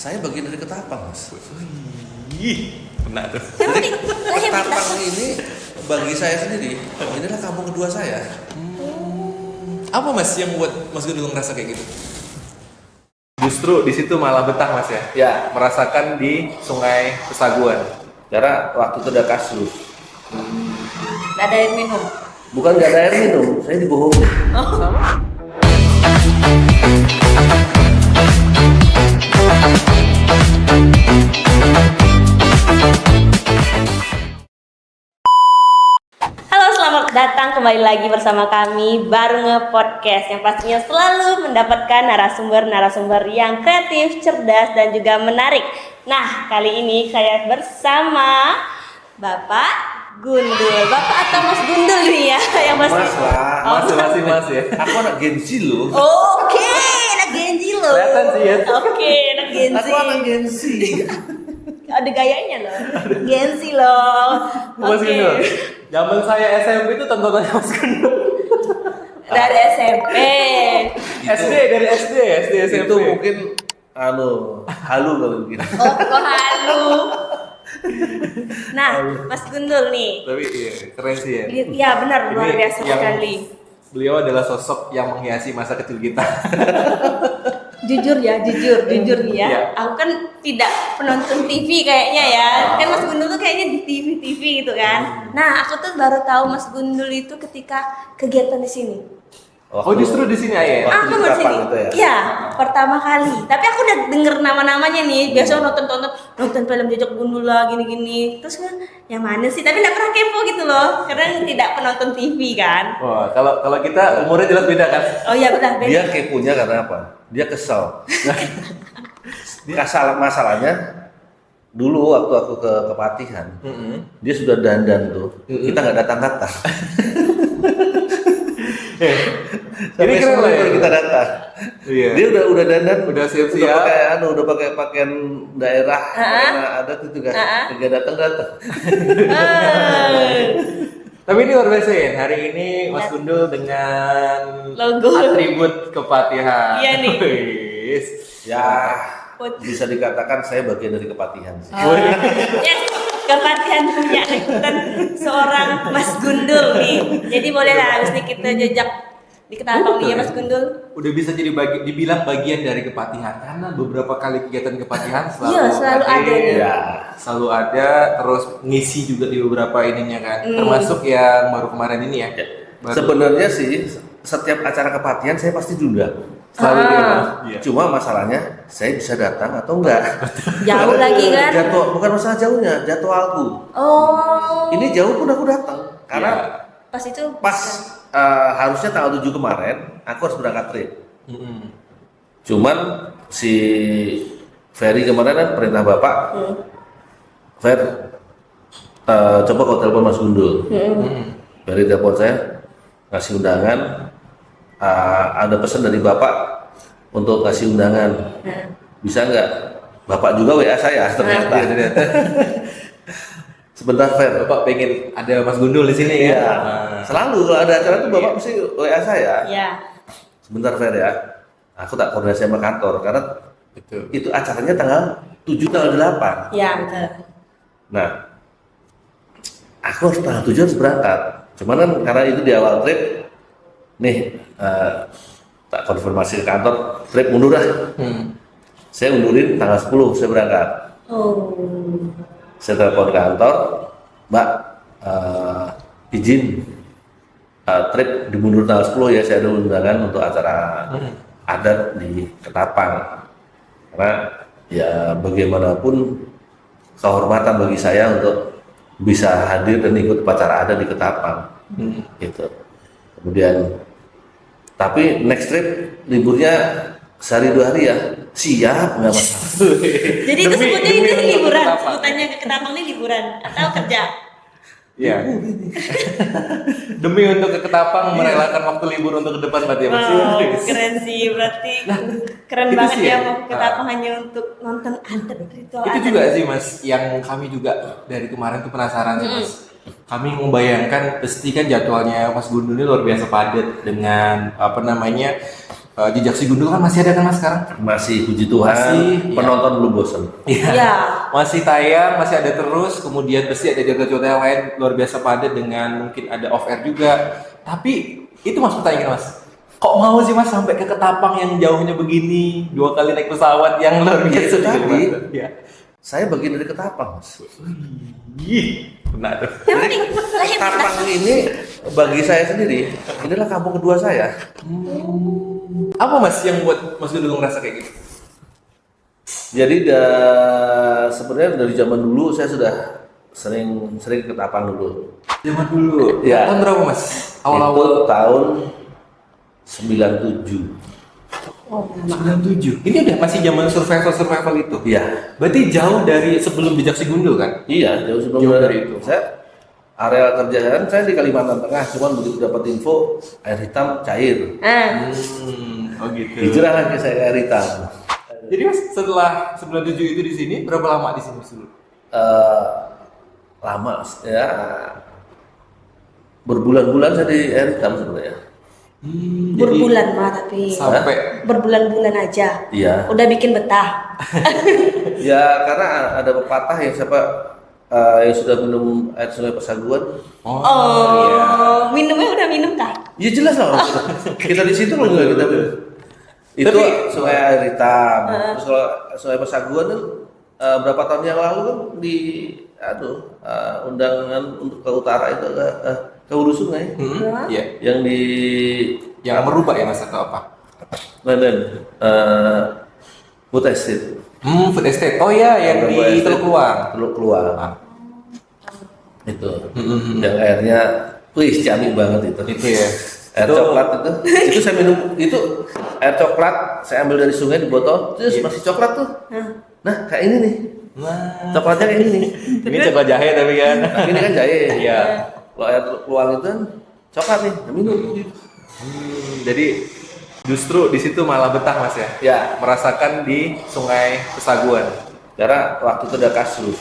Saya bagian dari Ketapang, Mas. Ih, kena tuh. Jadi Ketapang ini bagi saya sendiri, inilah kampung kedua saya. Apa Mas yang buat Mas Gundul ngerasa kayak gitu? Justru di situ malah betah Mas ya. Ya, Merasakan di Sungai Pesaguan. karena waktu itu ada kasus. Gak ada air minum. Bukan nggak ada air minum, saya dibohongin. Sama? Halo, selamat datang kembali lagi bersama kami Baru Nge-Podcast yang pastinya selalu mendapatkan narasumber-narasumber yang kreatif, cerdas, dan juga menarik. Nah, kali ini saya bersama Bapak Gundul. Bapak atau Mas Gundul nih ya? Yang pasti. Mas lah, Mas ya. aku anak Genzi loh. Oke, anak Genji loh. Kelihatan sih ya. Oke, anak Genji. Aku anak Genzi. Ada gayanya loh. Genji loh. Mas Gundul. Zaman saya SMP itu tontonannya Mas Gundul. Dari SMP. Dari SD SMP. Itu mungkin halu kalau begitu. Oh, kok halu. Nah, Mas Gundul nih. Tapi iya, keren sih ya. Iya benar, luar Ini biasa yang sekali. Beliau adalah sosok yang menghiasi masa kecil kita. Jujur nih ya. Iya. Aku kan tidak penonton TV kayaknya ya. Kan Mas Gundul tuh kayaknya di TV gitu kan. Nah, aku tuh baru tahu Mas Gundul itu ketika kegiatan di sini. Oh, justru di sini Ayah. Waktu Aku di baru Ketapang sini. itu ya? Iya, pertama kali. Tapi aku udah denger nama-namanya nih. Biasa nonton film Jejak Gundul lah gini-gini. Terus kan yang mana sih? Tapi nggak pernah kepo gitu loh. Karena tidak penonton TV kan. Wah, kalau kita umurnya jelas beda kan? Oh iya benar. Dia kepunya karena apa? Dia kesel. Masalahnya dulu waktu aku ke Kepatihan, dia sudah dandan tuh. Kita nggak datang-datang. Ini keren lah ya. Kita datang. Iya. Dia udah dandan, Udah siap-siap. udah pakai pakaian daerah, karena adat itu kan. Nggak datang-datang. Tapi ini luar biasa ya. Hari ini Mas Gundul dengan Logo. atribut Kepatihan. Iya nih. Wis. Ya, bisa dikatakan saya bagian dari Kepatihan sih. Yes, Kepatihan punya ikutan seorang Mas Gundul nih. Jadi boleh lah habis ini kita jejak di Ketapang nih ya Mas Gundul. Udah bisa jadi dibilang bagian dari Kepatihan karena beberapa kali kegiatan Kepatihan selalu Iya, selalu ada nih. Ya, Selalu ada, terus ngisi juga di beberapa ininya kan. Termasuk yang baru kemarin ini ya. Baru- sebenarnya sih setiap acara Kepatihan saya pasti diundang. selalu dia, Mas. Iya. Cuma masalahnya saya bisa datang atau enggak. Jauh lagi kan? Jadwal, bukan masalah jauhnya, jadwalku. Oh. Ini jauh pun aku datang karena Pas itu pas harusnya tanggal 7 kemarin aku harus berangkat trip. Mm-mm. Cuman si Ferry kemarin kan perintah Bapak, Fer, coba kau telepon Mas Gundul. Ferry telepon saya, ngasih undangan, ada pesan dari Bapak untuk ngasih undangan. Bisa nggak? Bapak juga WA saya ternyata. Sebentar Fer. Bapak pengen ada Mas Gundul di sini ya. Iya. Selalu kalau ada acara tuh Bapak mesti WA saya. ya. Sebentar Fer ya. Aku tak koordinasi sama kantor karena Betul. itu acaranya tanggal 7 tanggal 8. Ya, betul. Nah, aku harus tanggal 7 harus berangkat. Cuman kan karena itu di awal trip, nih tak konfirmasi ke kantor, trip mundur dah. Saya undurin tanggal 10 saya berangkat. Oh. Saya telepon kantor, Mbak, izin trip dimundur tanggal 10 ya, saya ada undangan untuk acara adat di Ketapang. Karena ya bagaimanapun kehormatan bagi saya untuk bisa hadir dan ikut upacara adat di Ketapang. Gitu. Kemudian, tapi next trip liburnya sehari 2 hari ya, siap nggak masalah. Jadi itu Demi- sebutnya demi itu untuk liburan. Ketapang. Sebutannya ke Ketapang ini liburan atau kerja? Iya. Demi untuk ke Ketapang merelakan waktu libur untuk ke depan berarti ya Mas. Wow, keren sih berarti keren itu banget sih ya ya. mau ke Ketapang hanya untuk nonton adat ritual Itu adat. juga sih Mas, yang kami juga dari kemarin tuh penasaran sih Mas. Kami membayangkan pasti kan jadwalnya Mas Gundul ini luar biasa padat dengan apa namanya Jejak Si Gundul kan masih ada kan mas sekarang? Masih, puji Tuhan, Masih, penonton belum bosan. Iya. Masih tayang, masih ada terus. Kemudian pasti ada cerita-cerita yang lain luar biasa padat dengan mungkin ada off air juga. Tapi itu mas pertanyaan mas, kok mau sih mas sampai ke Ketapang yang jauhnya begini, 2 kali naik pesawat yang luar biasa Itu tadi. Ya. Saya bagian dari Ketapang, Mas. Ih, benar tuh. Yang penting lahir Ketapang ini bagi saya sendiri, inilah kampung kedua saya. Apa mas yang buat mas Gundul ngerasa kayak gitu? Jadi sebenarnya dari zaman dulu saya sudah sering ke Ketapang dulu. Zaman dulu. Ya. Tahun berapa mas? Itu Awal-awal tahun 97. 97. Ini udah masih zaman survival itu. Iya. Berarti jauh dari sebelum Jejak Si Gundul kan? Iya, jauh sebelum Jauh dari itu. Saya area kerjaan saya di Kalimantan Tengah, cuman begitu dapat info air hitam cair. Oh gitu. Hijrah lagi saya ke air hitam. Jadi mas setelah 97 itu di sini berapa lama di sini dulu? Lama ya, berbulan-bulan saya di air hitam sebenarnya. berbulan mah tapi Sampai berbulan-bulan aja. Iya. Udah bikin betah. Ya karena ada pepatah yang siapa yang sudah minum air sungai Pesaguan. Oh, minumnya udah minum kah? Ya jelas lah. Kita di situ loh nggak kita minum. Itu Tapi- sungai air hitam. Terus kalau sungai Pesaguan kan berapa tahun yang lalu kan di undangan untuk ke utara itu ke hulu sungai Iya. yang di Yang merubah ya mas atau apa? London Food Estate. Food estate. Oh iya yang di Teluk Luar. Teluk Luar. Ah. Itu yang airnya wih ciamik banget itu. Itu ya. Air Itu- coklat itu saya minum itu air coklat saya ambil dari sungai di botol terus masih coklat tuh. Nah kayak ini nih Nah, coklatnya kayak ini nih. ini coba jahe tapi kan. Nah, ini kan jahe. Iya. Kalau air luar itu kan coklat nih, nah, minum. Jadi justru di situ malah betah mas ya. Ya, Merasakan di Sungai Pesaguan. karena waktu itu ada kasus.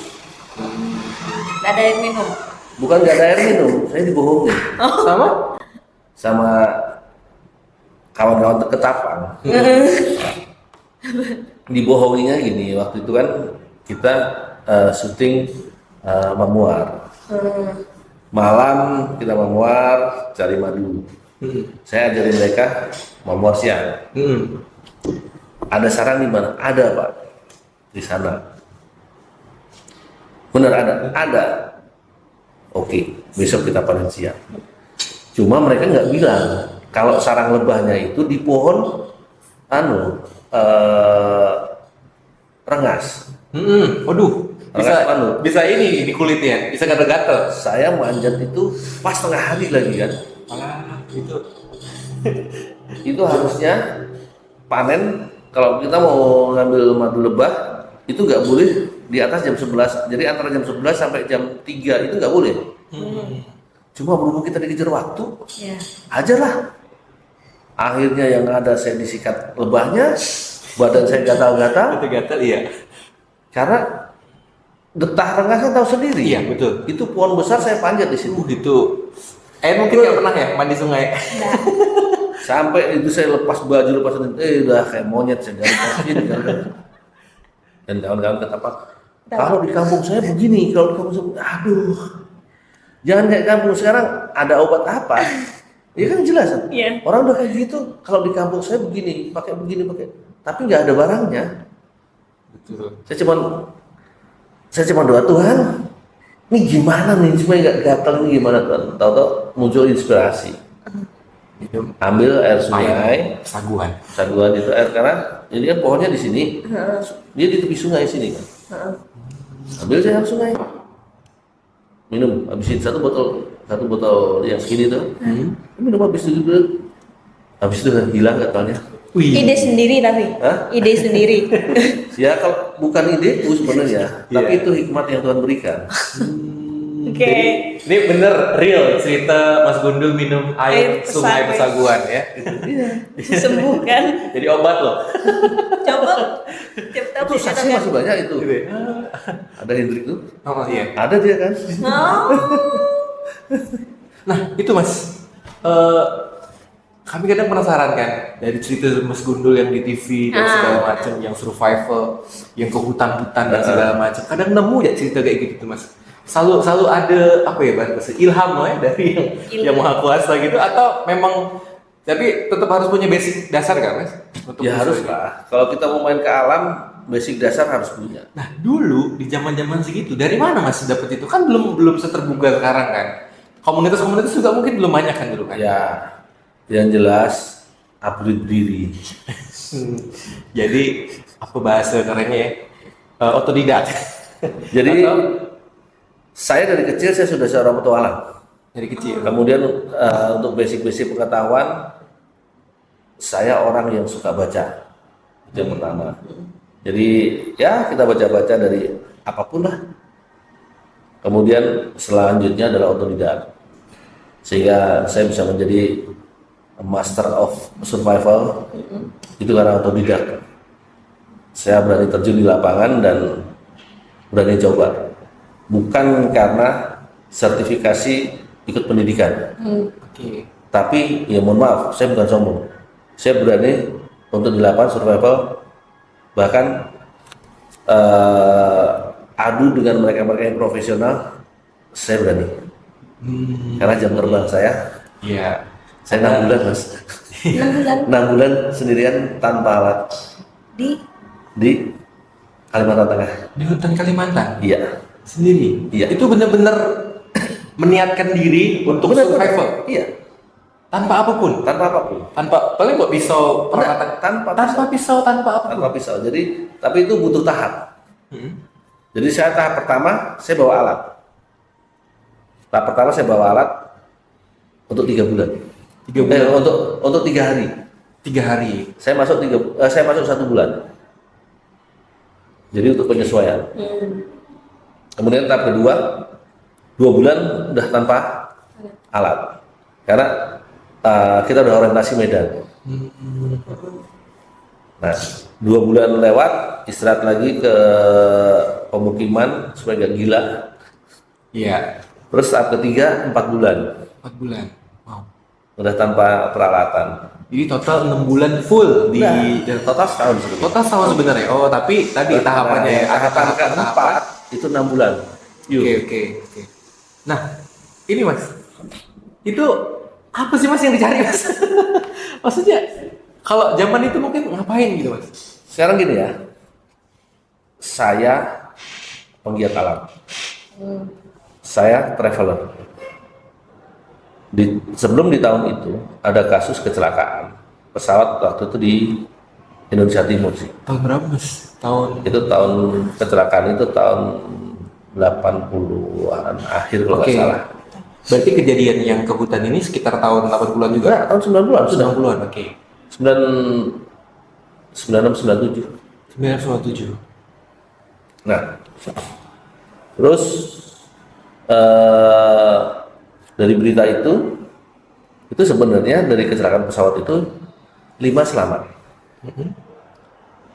Gak ada yang minum. Bukan nggak ada air minum, saya dibohongin Sama? sama kawan-kawan Ketapang. Dibohonginya gini, waktu itu kan kita syuting memuar. Malam kita memuar cari madu. Saya ajarin mereka memuar siang. Ada sarang di mana? Ada pak, di sana. Benar ada. Oke, besok kita panen siang. Cuma mereka nggak bilang kalau sarang lebahnya itu di pohon rengas. Waduh, Rengas manu. bisa ini di kulitnya, bisa gatel-gatel. Saya manjat itu pas tengah hari lagi kan. Alah, itu. Itu harusnya panen kalau kita mau ngambil madu lebah itu nggak boleh di atas jam 11. Jadi antara jam 11 sampai jam 3 itu nggak boleh. Cuma berhubung kita dikejar waktu, Ya. ajarlah. Akhirnya yang ada saya disikat lebahnya, badan saya gatal-gatal Gatel-gatel iya. karena getah rengasnya tahu sendiri. Iya, betul. Itu pohon besar saya panjat di situ. Itu. Mungkin nggak pernah ya mandi sungai. Sampai itu saya lepas baju, lepas ini, udah kayak monyet saya dari sini. Dan kawan-kawan kata Pak, kalau di kampung saya begini, kalau di kampung saya, aduh, jangan kayak kampung sekarang ada obat apa? Ya kan jelas, Iya. orang udah kayak gitu. Kalau di kampung saya begini, pakai, tapi nggak ada barangnya. Betul. Saya cuma doa Tuhan, ini gimana nih supaya nggak gatel ini gimana Tuhan? Tahu-tahu muncul inspirasi. Ambil air sungai, saguan itu air karena ini kan pohonnya di sini, dia di tepi sungai sini kan. Ambil saya air sungai, minum, habisin satu botol yang segini tuh, minum habis itu hilang gatalnya. Ide sendiri tapi. Hah? Ide sendiri. Ya kalau bukan ide itu sebenarnya, tapi itu hikmat yang Tuhan berikan. Oke. Jadi ini bener real cerita Mas Gundul minum air Air Sungai Pesaguan ya. Sembuh kan? Jadi obat loh. Coba. Itu saksi masih banyak itu. Ada Hendrik tuh, Oh iya. ada dia kan. Oh. Nah itu Mas, kami kadang penasaran kan dari cerita Mas Gundul yang di TV dan segala macam, yang survival, yang ke hutan-hutan dan segala macam. Kadang nemu ya cerita kayak gitu tuh Mas. Selalu ada apa ya bahasa ilham ya dari yang maha kuasa gitu, atau memang tapi tetap harus punya basic dasar kan Mas? Untuk Ya harus lah. Kalau kita mau main ke alam, basic dasar harus punya. Nah dulu di zaman-zaman segitu dari mana Mas dapet itu? Kan belum seterbuka sekarang kan. Komunitas-komunitas juga mungkin belum banyak kan dulu kan. Ya, yang jelas upgrade diri. Jadi apa bahasa kerennya ya? Otodidak. Jadi Atau saya dari kecil saya sudah seorang petualang. dari kecil. Kemudian untuk basic-basic pengetahuan, saya orang yang suka baca. Itu yang pertama. Jadi ya kita baca-baca dari apapun lah. Kemudian selanjutnya adalah otodidak. Sehingga saya bisa menjadi master of survival. Itu karena otodidak. Saya berani terjun di lapangan dan berani coba. Bukan karena sertifikasi ikut pendidikan. Oke. Tapi ya mohon maaf, saya bukan sombong. Saya berani untuk di lapangan survival, bahkan adu dengan mereka-mereka yang profesional, saya berani. Karena jam terbang Iya. saya 6 bulan mas. 6 bulan 6 bulan sendirian tanpa alat di di Kalimantan Tengah. Di hutan Kalimantan Iya. sendiri. Iya. Itu benar-benar meniatkan diri untuk Benar-benar. survival Iya. tanpa apapun. Tanpa apapun. Tanpa paling kok pisau peralatan Tanpa pisau tanpa apapun. tanpa pisau. Jadi tapi itu butuh tahap. Hmm. Jadi saya tahap pertama saya bawa alat. Tahap pertama saya bawa alat untuk 3 bulan. 3 bulan. Untuk 3 hari. 3 hari. Saya masuk 1 bulan. Jadi untuk penyesuaian. Kemudian tahap kedua 2 bulan udah tanpa alat. Karena kita udah orientasi medan. Nah, 2 bulan lewat, istirahat lagi ke pemukiman supaya gak gila. Iya. Terus tahap ketiga 4 bulan, 4 bulan. Wow. udah tanpa peralatan. Jadi total 6 bulan full di Total setahun sebenarnya. total sama sebenarnya. Oh, tapi tadi tahapannya ya. Ada tahapan tahapan. keempat itu 6 bulan. Oke. Nah, ini Mas. Itu apa sih Mas yang dicari Mas? Maksudnya kalau zaman itu mungkin ngapain gitu Mas? Sekarang gini ya, saya penggiat alam, saya traveler. Sebelum di tahun itu ada kasus kecelakaan pesawat waktu itu di Indonesia Timur sih. Tahun berapa Mas? Itu tahun kecelakaan itu tahun 80-an akhir kalau nggak Oke. salah. Berarti kejadian yang ke hutan ini sekitar tahun 80-an juga? Enggak, tahun 90-an sudah. 90-an, oke. 96 97. 997. Nah, terus dari berita itu sebenarnya dari kecelakaan pesawat itu 5 selamat.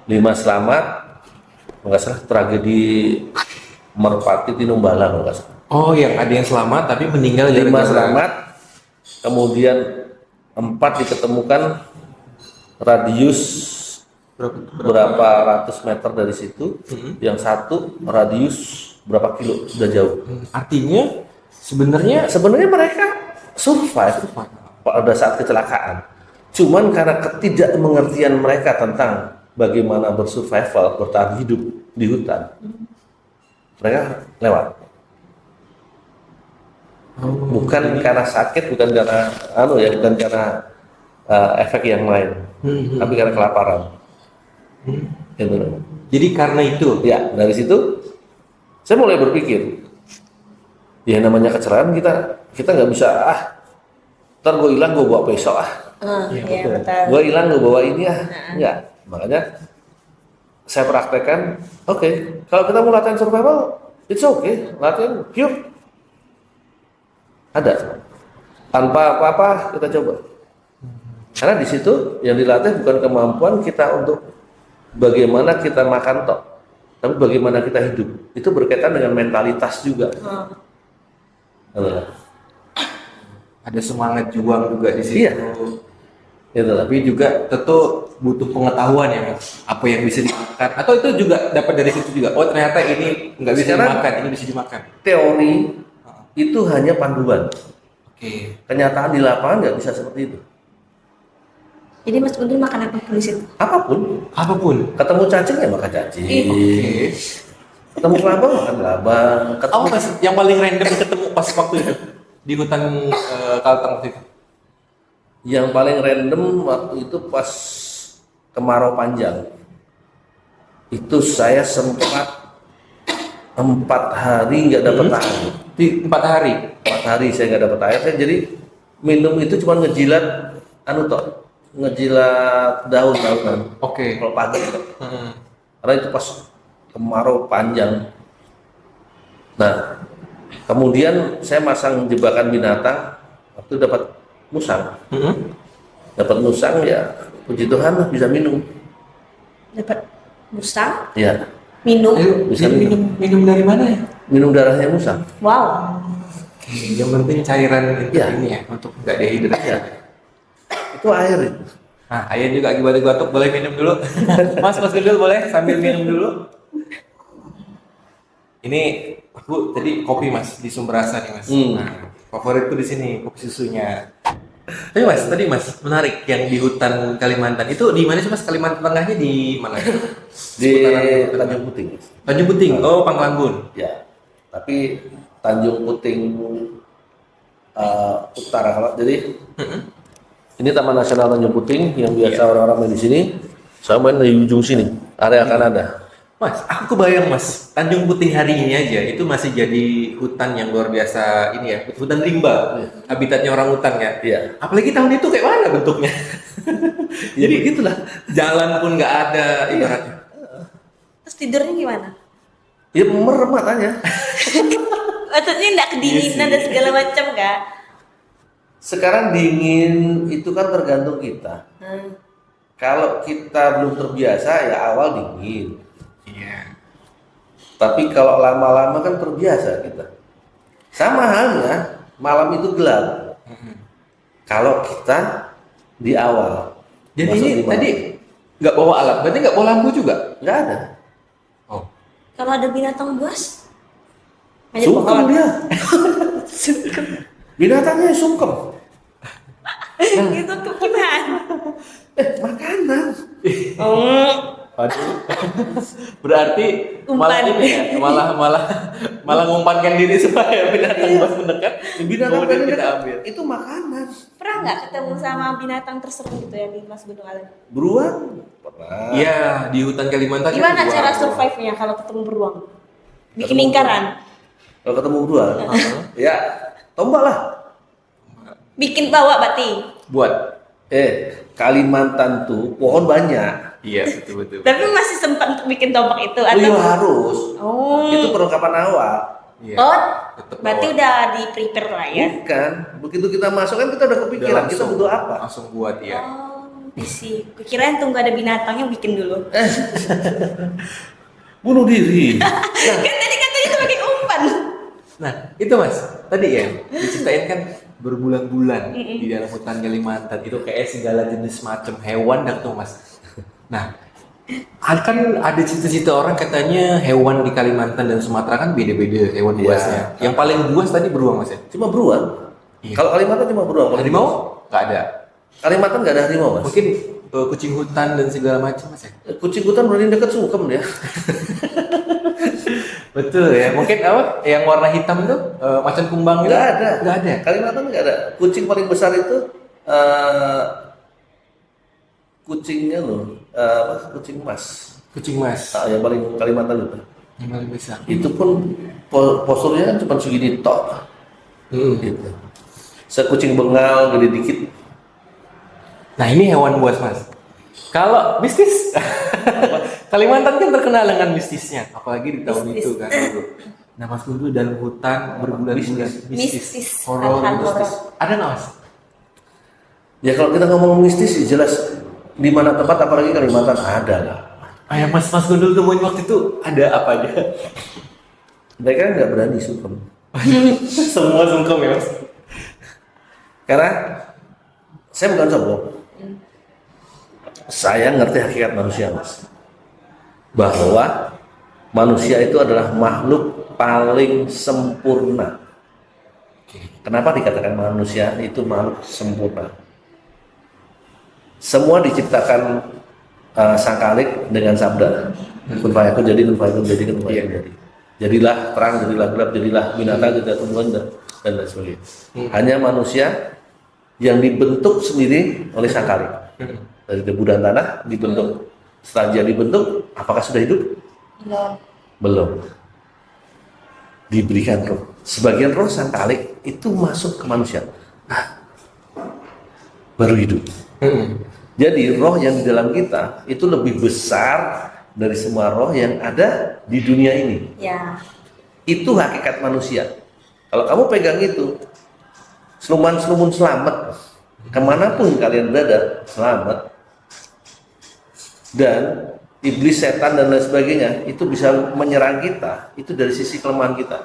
5 selamat, nggak salah tragedi Merpati Tinombala kalau nggak salah. Oh, yang ada yang selamat tapi meninggal 5 gara-gara- selamat, kemudian 4 diketemukan radius berapa ratus meter dari situ, yang 1 radius berapa kilo, sudah jauh. Artinya sebenarnya Sebenarnya mereka survive pada saat kecelakaan. Cuman karena ketidakmengertian mereka tentang bagaimana bersurvival, bertahan hidup di hutan, mereka lewat. Bukan karena sakit, bukan karena bukan karena efek yang lain, tapi karena kelaparan. Gitu. jadi karena itu Ya, dari situ saya mulai berpikir, ya namanya kecelakaan kita nggak bisa ntar gue hilang gue bawa pisau Iya betul. gue hilang gue bawa ini enggak. Makanya saya praktekkan, oke, kalau kita mau latihan survival, it's okay, latihan pure ada tanpa apa-apa kita coba. Karena di situ yang dilatih bukan kemampuan kita untuk bagaimana kita makan tok, tapi bagaimana kita hidup. Itu berkaitan dengan mentalitas juga. ada semangat juang juga di situ. Iya. Gitu lah. Tapi juga tentu butuh pengetahuan ya mas, apa yang bisa dimakan, atau itu juga dapat dari situ juga. Oh ternyata ini nggak bisa Sekarang- dimakan, ini bisa dimakan. Teori itu hanya panduan. Oke. Kenyataan di lapangan nggak bisa seperti itu. Jadi Mas Gundul makan apa pun di situ? Apapun, Apapun. ketemu cacing ya makan cacing, Oke. ketemu kelabang makan kelabang, ketemu Apa mas yang paling random ketemu pas waktu itu di hutan Kalteng waktu itu? yang paling random waktu itu pas kemarau panjang. Itu saya sempat 4 hari nggak dapat air. Di 4 hari. 4 hari saya nggak dapat air, saya jadi minum itu cuma ngejilat ngejilat daun-daunan. Oke. Kalau pagi, Hmm. karena itu pas kemarau panjang. Nah, kemudian saya masang jebakan binatang, waktu dapat musang. Dapat musang ya, puji Tuhan lah bisa minum. Dapat musang, Ya, minum. Ayo, Bisa jadi minum dari mana ya? minum darahnya musang. Wow. Yang penting cairan itu Iya. ini ya untuk nggak dehidrasi. Ya, itu air itu. Nah, ayah juga lagi batuk-batuk, boleh minum dulu. Mas Gundul boleh sambil minum dulu. Ini aku tadi kopi mas di Sumberasa nih mas. Nah, favoritku di sini kopi susunya. Tapi mas, tadi mas menarik yang di hutan Kalimantan itu di mana sih mas? Kalimantan Tengahnya di mana? Di Seputaran Tanjung Puting. Tanjung Puting. Oh, Panglangun. Ya, tapi Tanjung Puting utara. Jadi ini Taman Nasional Tanjung Puting yang biasa orang-orang main di sini. Saya main di ujung sini, area Kanada. Mas, aku kebayang mas, Tanjung Puting hari ini aja itu masih jadi hutan yang luar biasa ini ya, hutan rimba, habitatnya orang hutan ya. Iya. Apalagi tahun itu kayak mana bentuknya? Jadi gitulah. Jalan pun nggak ada ibaratnya. Terus tidurnya gimana? Ya merem matanya. Maksudnya enggak kedinginan dan segala macam enggak? Sekarang dingin itu kan tergantung kita. Kalau kita belum terbiasa ya awal dingin. Iya. Tapi kalau lama-lama kan terbiasa kita. Sama halnya malam itu gelap. Kalau kita di awal. Jadi masuk ini di malam. tadi nggak bawa alat, berarti nggak bawa lampu juga? nggak ada. Oh. Kalau ada binatang buas? Hanya Sungkem pohon. dia. Binatangnya sungkem. Itu tuh gimana? Makanan. Waduh. Berarti malah Umpan. ini ya, malah ngumpankan diri supaya binatang buas mendekat. Binatang kemudian tadi kita kan ambil. itu makanan. Pernah nggak ketemu sama binatang terseru gitu ya di Mas Gunung Alang? Beruang pernah. Iya, di hutan Kalimantan. kan Gimana beruang. cara survive-nya kalau ketemu beruang? Bikin lingkaran? Kalau ketemu beruang, ya tombak lah. Bikin bawa berarti? Buat. Kalimantan tuh pohon banyak. Iya, betul. Tapi masih sempat untuk bikin tombak itu? Oh Atau? iya harus. Oh. Itu perlengkapan awal. Iya. Oh, Tetep berarti bawa. udah di prepare lah ya? Bukan. Begitu kita masuk kan kita udah Udah kepikiran kita langsung- butuh apa. Langsung buat ya. Oh, isi. Kukirain tunggu ada binatangnya bikin dulu. Bunuh diri. Kan tadi katanya sebagai umpan. Nah, itu mas, tadi ya diceritain kan berbulan-bulan di dalam hutan Kalimantan itu kayak segala jenis macam hewan dan tuh mas. Nah, kan ada cita-cita orang katanya hewan di Kalimantan dan Sumatera kan beda-beda hewan Iya. buasnya. Yang paling buas tadi beruang mas ya. Cuma beruang. Iya. Kalau Kalimantan cuma beruang. Kalau Harimau nggak ada. Kalimantan nggak ada harimau mas. Mungkin kucing hutan dan segala macam mas ya. Kucing hutan berani deket sungkem dia. Betul ya. Mungkin apa? Yang warna hitam tuh macan kumbang itu? Nggak ada. Nggak ada. Kalimantan nggak ada. Kucing paling besar itu kucingnya loh, kucing emas. Kucing mas. Yang paling Kalimantan itu. Yang paling besar. Itu pun posturnya kan cuma segini tok. Gitu. Sekucing bengal gede dikit. Nah ini hewan buas mas. Kalau mistis, Kalimantan kan terkenal dengan mistisnya, apalagi di tahun Mistis. itu kan dulu. Nah mas Gundu dalam hutan berbulan-bulan Mistis. horor, Hal-hal mistis. horor. Ada nggak mas? Ya kalau kita ngomong mistis ya jelas di mana tempat apalagi Kalimantan ada lah. Ah yang mas Gundu temuin waktu itu ada apa aja? Mereka nggak berani sungkem. Semua sungkem ya mas. Karena saya bukan sombong. saya ngerti hakikat manusia, Mas. Bahwa manusia itu adalah makhluk paling sempurna. Kenapa dikatakan manusia itu makhluk sempurna? Semua diciptakan sang Khalik dengan sabda, kun fayakun jadi, kun fayakun jadi, kun fayakun jadi. Jadilah terang, jadilah gelap, jadilah binatang, jadilah tumbuhan dan lain sebagainya. Hanya manusia yang dibentuk sendiri oleh sang Khalik. Dari debu dan tanah dibentuk. Setelah dia dibentuk, apakah sudah hidup? Belum. Diberikan roh. Sebagian roh sang Khalik itu masuk ke manusia. Baru hidup. Jadi roh yang di dalam kita itu lebih besar dari semua roh yang ada di dunia ini. Ya. Itu hakikat manusia. Kalau kamu pegang itu, seluman-selumun selamat. Kemanapun kalian berada, selamat. Dan iblis, setan, dan lain sebagainya itu bisa menyerang kita. Itu dari sisi kelemahan kita.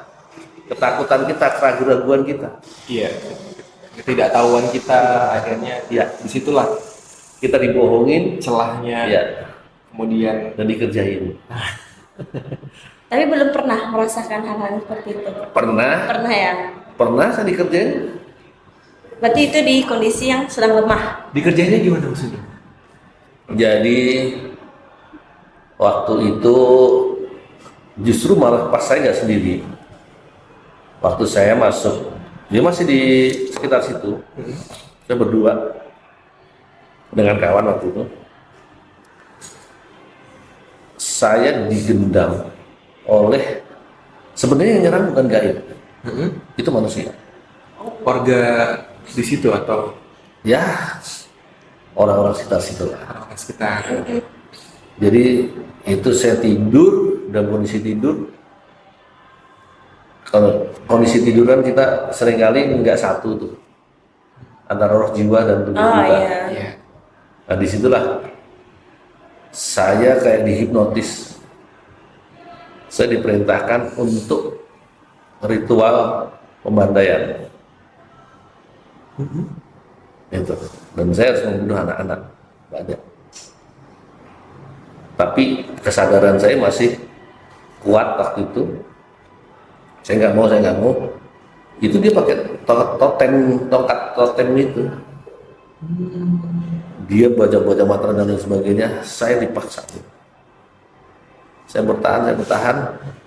Ketakutan kita, keraguan-raguan kita. Iya. Ketidaktahuan kita akhirnya Ya, disitulah kita dibohongin, celahnya. ya, Kemudian dan dikerjain. Tapi belum pernah merasakan hal-hal seperti itu. Pernah Ya. Pernah saya dikerjain. Berarti itu di kondisi yang sedang lemah. dikerjainnya gimana maksudnya? Jadi waktu itu justru malah pas saya nggak sendiri. Waktu saya masuk, dia masih di sekitar situ. Saya berdua dengan kawan waktu itu. Saya digendam oleh, sebenarnya yang nyerang bukan gaib, itu manusia. Warga di situ atau Ya, orang-orang sekitar situ lah. orang sekitar? Jadi itu saya tidur, dalam kondisi tidur. Kalau kondisi tidur kan kita seringkali nggak satu tuh antara roh jiwa dan tubuh Oh kita. iya. Iya. Nah disitulah saya kayak dihipnotis. Saya diperintahkan untuk ritual pembantaian. Itu. Dan saya harus membunuh anak-anak banyak. Tapi kesadaran saya masih kuat waktu itu. Saya nggak mau. Itu dia pakai tongkat totem itu. Dia baca mantra dan lain sebagainya. Saya dipaksa. Saya bertahan,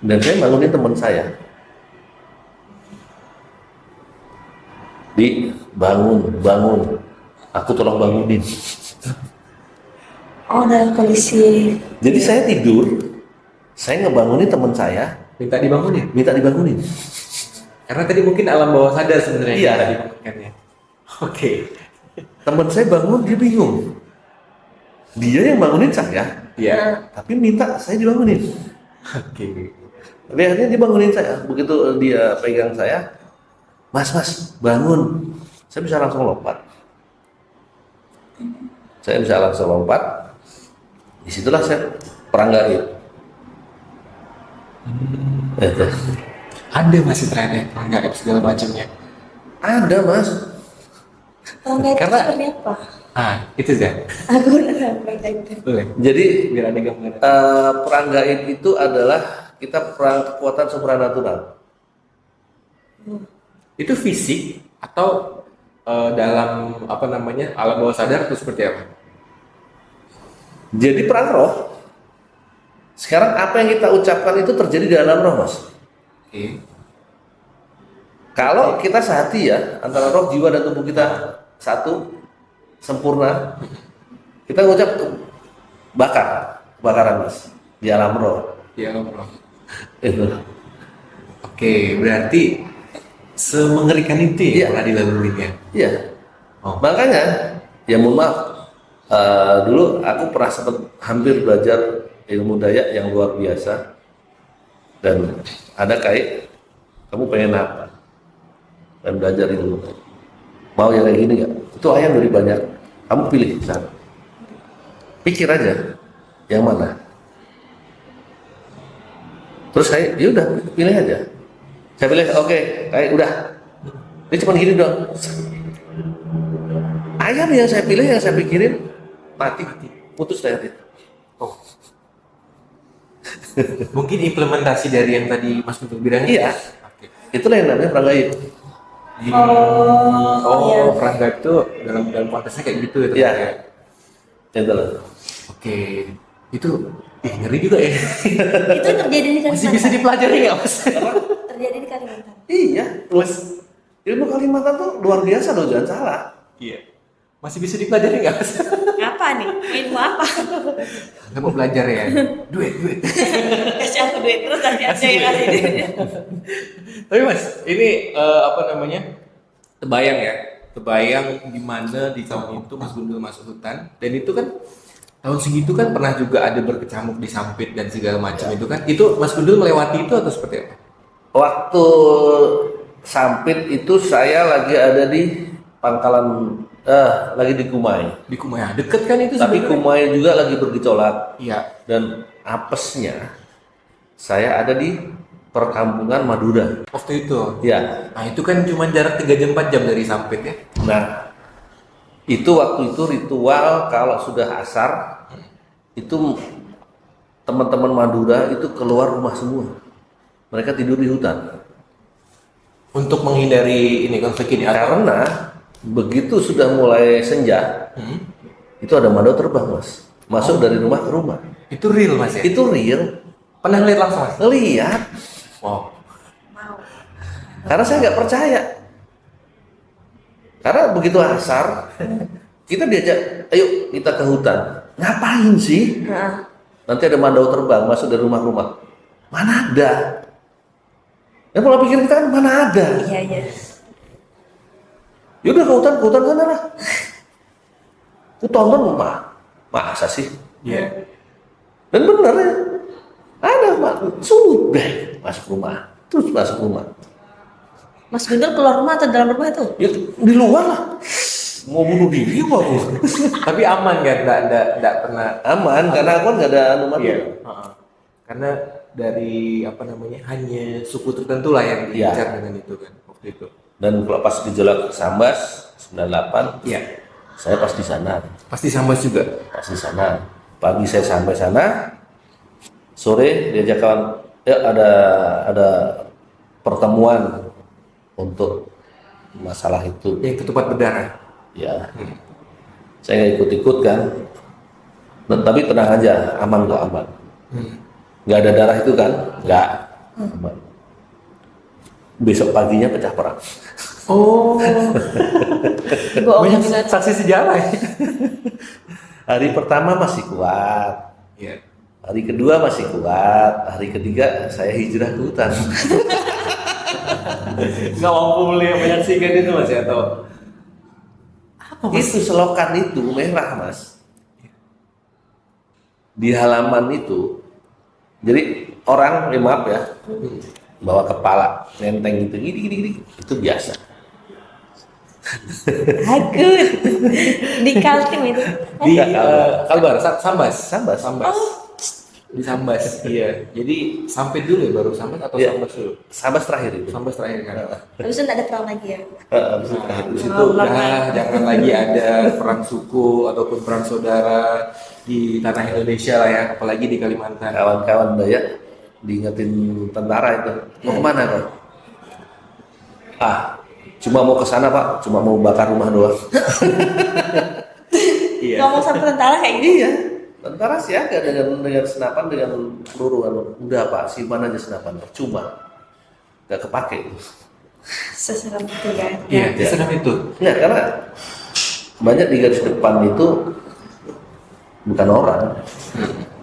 dan saya bangunin teman saya. Bangun. Aku tolong bangunin. Oh, dalam kondisi. Jadi saya tidur, saya ngebangunin teman saya, Minta dibangunin. minta dibangunin. Karena tadi mungkin alam bawah sadar sebenarnya Iya. yang tadi dibangunkannya. Oke. Teman saya bangun, dia bingung. Dia yang bangunin saya, Iya. tapi minta saya dibangunin. Oke. Tapi akhirnya dia bangunin saya. Begitu dia pegang saya, Mas, bangun. Saya bisa langsung lompat. Disitulah saya perang gaib. Ada masih ternyata nggak segala macamnya. Ada, Mas. Pelanggan itu Karena- seperti apa? Itu ya. Aku beneran pelanggan itu. Boleh. Jadi Biar ada gambaran. perang gaib itu adalah kita perang kekuatan supranatural. Itu fisik atau dalam apa namanya alam bawah sadar itu seperti apa? Jadi perang roh. Sekarang apa yang kita ucapkan itu terjadi di dalam roh, Mas. Oke. Kalau kita sehati ya, antara roh, jiwa, dan tubuh kita satu, sempurna, kita ngucap bakaran, Mas, di alam roh. Di alam roh. Itu. Oke, berarti semengerikan itu ya Iya. pernah dilaluinya. Iya. Oh. Makanya, ya mohon maaf, dulu aku pernah sempat hampir belajar ilmu Dayak yang luar biasa. Dan ada kayak, kamu pengen apa? Dan belajar ilmu. Mau yang kayak gini nggak? Itu ayam dari banyak. Kamu pilih sana. Pikir aja, yang mana? Terus saya, ya udah pilih aja. Saya pilih, oke, kayak udah. Ini cuma gini doang. Ayam yang saya pilih, yang saya pikirin mati. putus lehernya. Oh. Mungkin implementasi dari yang tadi Mas Guntur bilang. Iya. Oke. Itulah yang namanya perang gaib. iya. Perang gaib itu dalam konteksnya kayak gitu ya Iya. ternyata ya. Itulah. Oke. Itu ngeri juga ya. Itu terjadi di Masih bisa Kalimantan. dipelajari nggak Mas? Terjadi di Kalimantan. Iya, terus ilmu Kalimantan tuh luar biasa loh, jangan salah. Iya. Masih bisa dipelajari nggak Mas? Apa nih? Ilmu apa? Nggak mau belajar ya? Duit. Kasih aku duit terus nanti aja yang ngasih duitnya. Tapi Mas, ini apa namanya? Terbayang di mana di tahun itu Mas Gundul masuk hutan, dan itu kan tahun segitu kan pernah juga ada berkecamuk di Sampit dan segala macam itu kan. Itu Mas Gundul melewati itu atau seperti apa? Waktu Sampit itu saya lagi ada di pangkalan, lagi di Kumai. Di Kumaya deket kan itu Tapi sebenarnya? Kumai juga lagi bergejolak. Iya. Dan apesnya saya ada di perkampungan Madura. Waktu itu. Ya, Nah itu kan cuma jarak 3 jam 4 jam dari Sampit ya. nah itu waktu itu ritual kalau sudah asar itu teman-teman Madura itu keluar rumah semua. Mereka tidur di hutan. Untuk menghindari ini konflik ini. Karena begitu sudah mulai senja, itu ada mandau terbang, Mas. Masuk dari rumah ke rumah. Itu real Mas ya? Itu real. Pernah lihat langsung Mas? Lihat. Wow. Mau. Karena saya nggak percaya. Karena begitu asar, kita diajak, ayo kita ke hutan. Ngapain sih? Nah, Nanti ada mandau terbang masuk dari rumah-rumah. Mana ada? Ya pola pikir kita kan mana ada? iya. Yaudah ke hutan sana lah. Aku tonton masa sih? Iya. Dan benar ya, ada sudah masuk rumah, terus masuk rumah. Mas Gundul keluar rumah atau dalam rumah itu? Ya di luar lah, mau bunuh diri apa aku? Tapi aman kan? Nggak pernah. Aman, karena aku kan nggak ada anuman. Iya. Karena dari apa namanya hanya suku tertentu lah yang Iya. diincar dengan itu kan waktu itu. Dan kalau pas gejolak Sambas 98, Iya. saya pas di sana, Pasti Sambas juga. pas di sana. Pagi saya sampai sana, sore diajak kawan, ya ada pertemuan untuk masalah itu. Yang ketupat berdarah. Ya, saya nggak ikut-ikut kan. Tapi tenang aja, aman kok, aman. Nggak ada darah itu kan? Nggak. Aman. Besok paginya pecah perang. Oh. Bohong Banyak juga. saksi sejarah ya. Hari pertama masih kuat, Iya. hari kedua masih kuat, hari ketiga saya hijrah ke hutan. Nggak mampu menyaksikan itu Mas ya atau apa Mas? Itu selokan itu merah, Mas. Di halaman itu, jadi orang, maaf ya, bawa kepala nenteng gitu, gini, itu biasa. Agut. Di Kaltim itu. Di Enggak, Kalbar, Sambas. Sambas. Di Sambas, iya. Jadi sampai dulu ya baru Sambas atau Iya. Sambas dulu? Sambas terakhir itu. Sambas terakhir kan. Habis itu nggak ada perang lagi ya? Habis itu terakhir. Di situ udah jangan lagi ada perang suku ataupun perang saudara di tanah Indonesia lah ya, apalagi di Kalimantan. Kawan-kawan Dayak diingetin tentara itu, mau kemana Pak? Cuma mau ke sana Pak, cuma mau bakar rumah doang. Iya. Ngomong sama tentara kayak gitu. Iya, tentara siaga dengan senapan, dengan peluru. Udah Pak, simpan aja senapan, percuma, nggak kepake. Seserem itu ya. Iya, Iya. sedang itu. Ya karena banyak di garis depan itu bukan orang.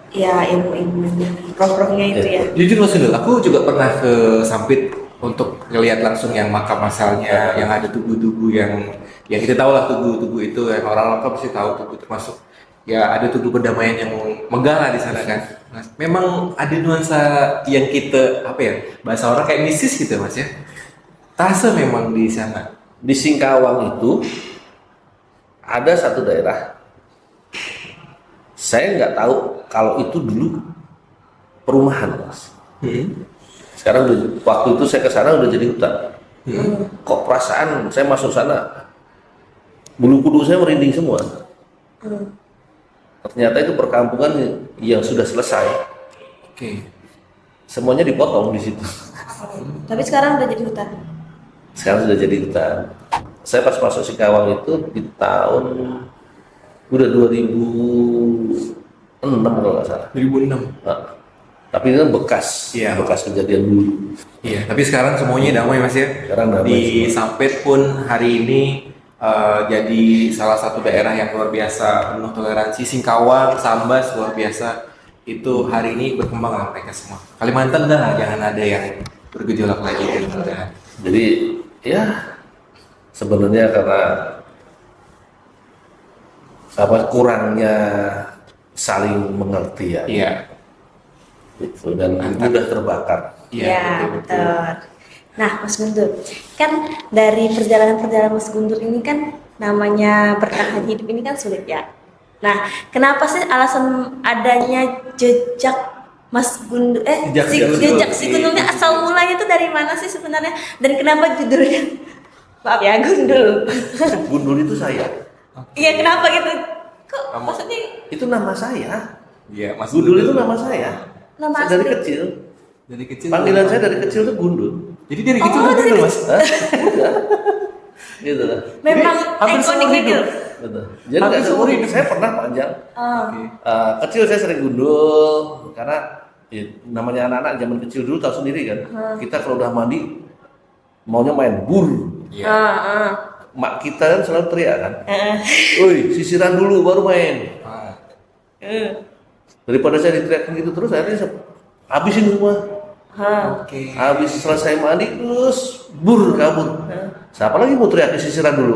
Ya ilmu-ilmu roh-rohnya itu ya. Jujur Mas Gundul, aku juga pernah ke Sampit untuk ngelihat langsung yang makam masalnya, yang ada tugu-tugu yang kita tahu lah tugu-tugu itu yang orang lokal pasti tahu tugu termasuk ya ada tugu perdamaian yang megah lah di sana kan. Nah, memang ada nuansa yang kita apa ya bahasa orang kayak mistis gitu Mas ya. Terasa memang di sana. Di Singkawang itu ada satu daerah, saya nggak tahu kalau itu dulu perumahan Mas. Sekarang waktu itu saya ke sana udah jadi hutan. Kok perasaan saya masuk sana bulu kuduk saya merinding semua. ternyata itu perkampungan yang sudah selesai. Oke. Semuanya dipotong di situ. Tapi sekarang udah jadi hutan. Sekarang sudah jadi hutan. Saya pas masuk Singkawang itu di tahun udah 2006 kalau nggak salah. 2006. Nah, tapi ini kan bekas, Iya. bekas kejadian dulu. Iya, tapi sekarang semuanya damai Mas ya. Sekarang damai Di semua. Sampit pun hari ini jadi salah satu daerah yang luar biasa penuh toleransi. Singkawang, Sambas luar biasa. Itu hari ini berkembang lah mereka semua. Kalimantan udah lah, jangan ada yang bergejolak lagi. Udah. Jadi ya sebenarnya karena kurangnya saling mengerti ya. Iya. Gitu, dan mudah terbakar. Iya, betul. Nah, Mas Guntur, kan dari perjalanan Mas Guntur ini kan namanya bertahan hidup ini kan sulit ya. Nah, kenapa sih alasan adanya jejak Mas Guntur, jejak si Gundulnya asal mulanya itu dari mana sih sebenarnya? Dan kenapa judulnya, maaf ya, Gundul. Gundul itu saya. Iya, kenapa gitu? Kok Kamu- maksudnya Itu nama saya. Iya, Mas Gundul itu nama saya. nama Saya dari asli? kecil. dari kecil. Panggilan saya dari kecil tuh Gundul. Jadi dari kecil Oh, udah dari Gundul, Mas. Hah? Udah. Gitu lah. Memang hampir ikonik seumur gitu. hidup. Betul. Jadi Hampir nggak seumur seumur hidup. saya pernah panjang. Oh. Oke. Kecil saya sering gundul karena ya, namanya anak-anak zaman kecil dulu tahu sendiri kan. Kita kalau udah mandi maunya main bur. Iya. Mak kita kan selalu teriak kan. Woi, sisiran dulu baru main. Ah. Daripada saya diteriakin gitu terus akhirnya saya habisin semua. Oke. Habis selesai mandi terus bur kabur. Siapa lagi mau teriak sisiran dulu?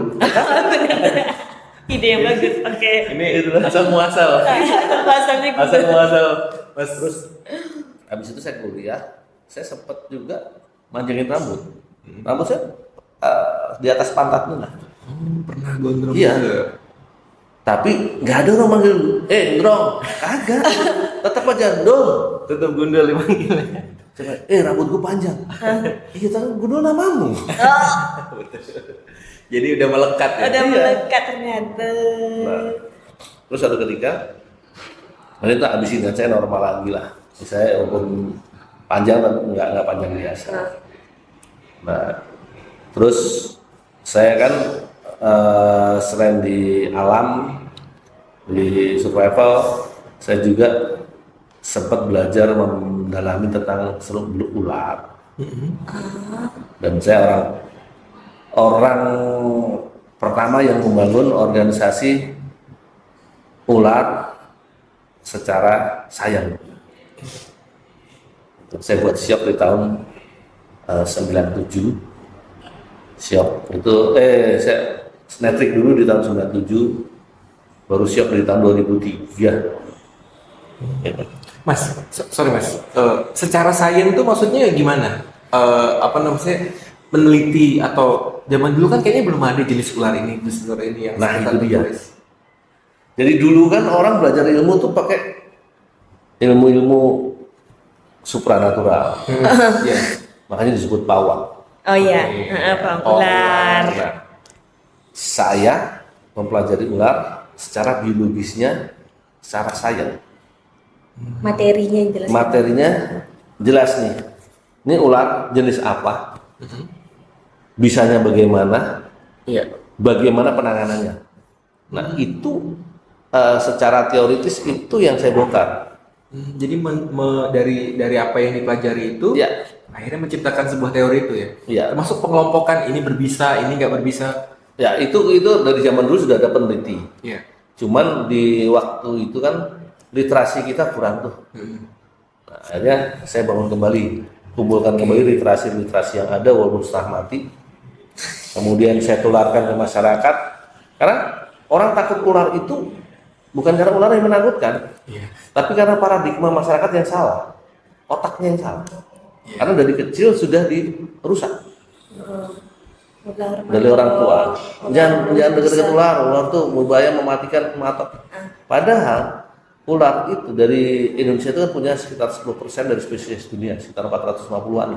Ide yang bagus. Oke. Ini asal muasal. Bahasanya Asal muasal. Mas Terus habis itu saya kuliah, saya sempat juga manjangin rambut. Rambut saya di atas pantatnya lah. pernah gondrong Iya. juga. Tapi nggak ada orang manggil, Ndrong, kagak. Tetap aja Ndong. Tetap gundul dipanggil. Coba, rambut gue panjang. Iya, tapi gue namamu. Jadi udah melekat ya. Udah melekat ternyata. Nah, terus satu ketika, nanti tak habisin dan saya normal lagi lah. Saya walaupun panjang tapi nggak panjang biasa. Nah, terus saya kan selain di alam, di survival, saya juga sempat belajar mendalami tentang seluk-beluk ular. Dan saya orang pertama yang membangun organisasi ular secara sayang. Saya buat siok di tahun 97. Siok itu saya snetrik dulu di tahun 97, baru siok di tahun 2003. Mas, sorry Mas. Secara sains itu maksudnya gimana? Apa namanya? Meneliti atau zaman dulu kan kayaknya belum ada jenis ular ini yang Nah, sekitar itu dia. ditulis. Jadi dulu kan orang belajar ilmu tuh pakai ilmu-ilmu supranatural. Iya. Makanya disebut pawang. Oh iya, Oke. Bang ular. Nah, saya mempelajari ular secara biologisnya, secara sains. Materinya yang jelas. Materinya jelas nih. Ini ular jenis apa? Bisanya bagaimana? Iya. Bagaimana penanganannya? Nah, itu secara teoritis itu yang saya bongkar. Jadi dari apa yang dipelajari itu, Ya, akhirnya menciptakan sebuah teori itu ya. ya, Termasuk pengelompokan ini berbisa, ini nggak berbisa. ya itu dari zaman dulu sudah ada peneliti. Iya. Cuman di waktu itu kan literasi kita kurang tuh. Nah, akhirnya saya bangun kembali, kumpulkan kembali literasi-literasi yang ada walaupun setengah mati. Kemudian saya tularkan ke masyarakat. Karena orang takut ular itu bukan karena ular yang menakutkan, Iya. tapi karena paradigma masyarakat yang salah, otaknya yang salah. Karena dari kecil sudah dirusak dari orang tua. Jangan dekat-dekat ular, ular tuh berbahaya, mematikan mata. Padahal ular itu dari Indonesia itu kan punya sekitar 10% dari spesies dunia, sekitar 450-an,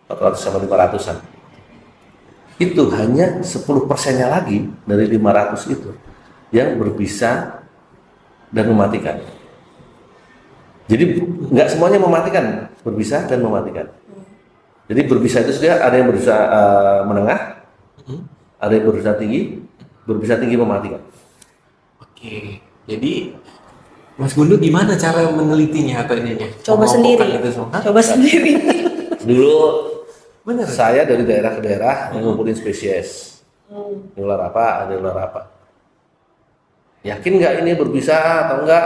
400 sampai 500-an. Itu hanya 10%-nya lagi dari 500 itu yang berbisa dan mematikan. Jadi nggak semuanya mematikan, berbisa dan mematikan. Jadi berbisa itu sudah ada yang berbisa menengah, ada yang berbisa tinggi, berbisa tinggi mematikan. Oke, jadi Mas Gundu gimana cara menelitinya atau ininya? Coba Mengelompokkan sendiri. itu semua? Hah? Coba sendiri. Dulu Bener? saya dari daerah ke daerah ngumpulin spesies. Ini ular apa, ada ular apa. Yakin nggak ini berbisa atau enggak?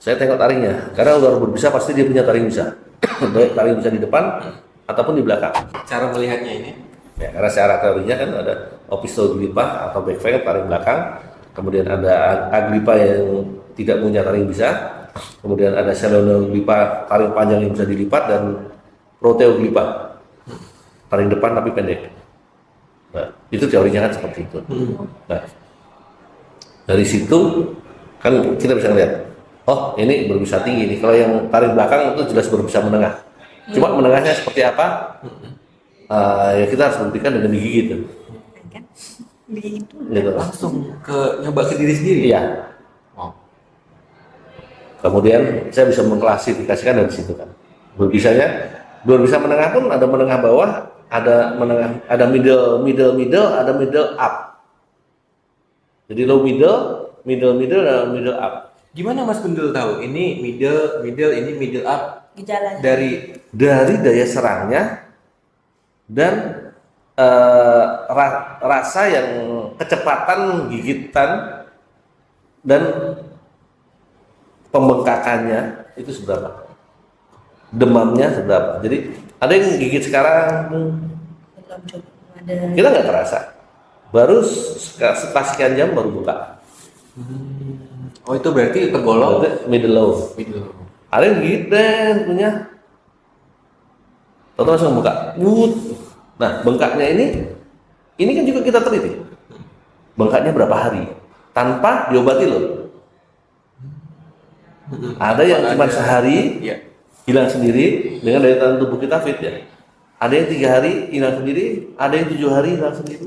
Saya tengok taringnya, karena ular berbisa pasti dia punya taring bisa. Baik taring bisa di depan ataupun di belakang. Cara melihatnya ini? Ya, karena secara teorinya kan ada Opistoglypha atau backfang taring belakang, kemudian ada Aglypha yang tidak punya taring bisa, kemudian ada Selenogypha taring panjang yang bisa dilipat, dan Proteoglypha taring depan tapi pendek. Nah, itu teorinya kan seperti itu. Nah, dari situ kan kita bisa lihat, oh ini berbisa tinggi nih. Kalau yang taring belakang itu jelas berbisa menengah. Cuma menengahnya seperti apa? Ya kita harus buktikan dengan digigit. Kan? Begitu. Gitu. Langsung nyoba ke diri sendiri? Iya. Wow. Kemudian saya bisa mengklasifikasikan dari situ kan. Berbisa menengah pun ada menengah bawah, ada menengah, ada middle, ada middle up. Jadi low middle, dan middle up. Gimana Mas Gundul tahu? Ini middle, ini middle up Gejalanya. dari Dari daya serangnya dan rasa yang kecepatan gigitan dan pembengkakannya itu seberapa, demamnya seberapa. Jadi ada yang gigit sekarang Belum coba. Ada. kita nggak terasa, baru setelah sekian jam baru buka. Oh itu berarti tergolong Berarti middle low. middle. Ada yang gigit dan punya tahu langsung buka. Nah, bengkaknya ini kan juga kita teliti. Bengkaknya berapa hari tanpa diobati loh. Ada yang cuma sehari Iya. hilang sendiri dengan daya tahan tubuh kita fit ya. Ada yang 3 hari hilang sendiri, ada yang 7 hari hilang sendiri.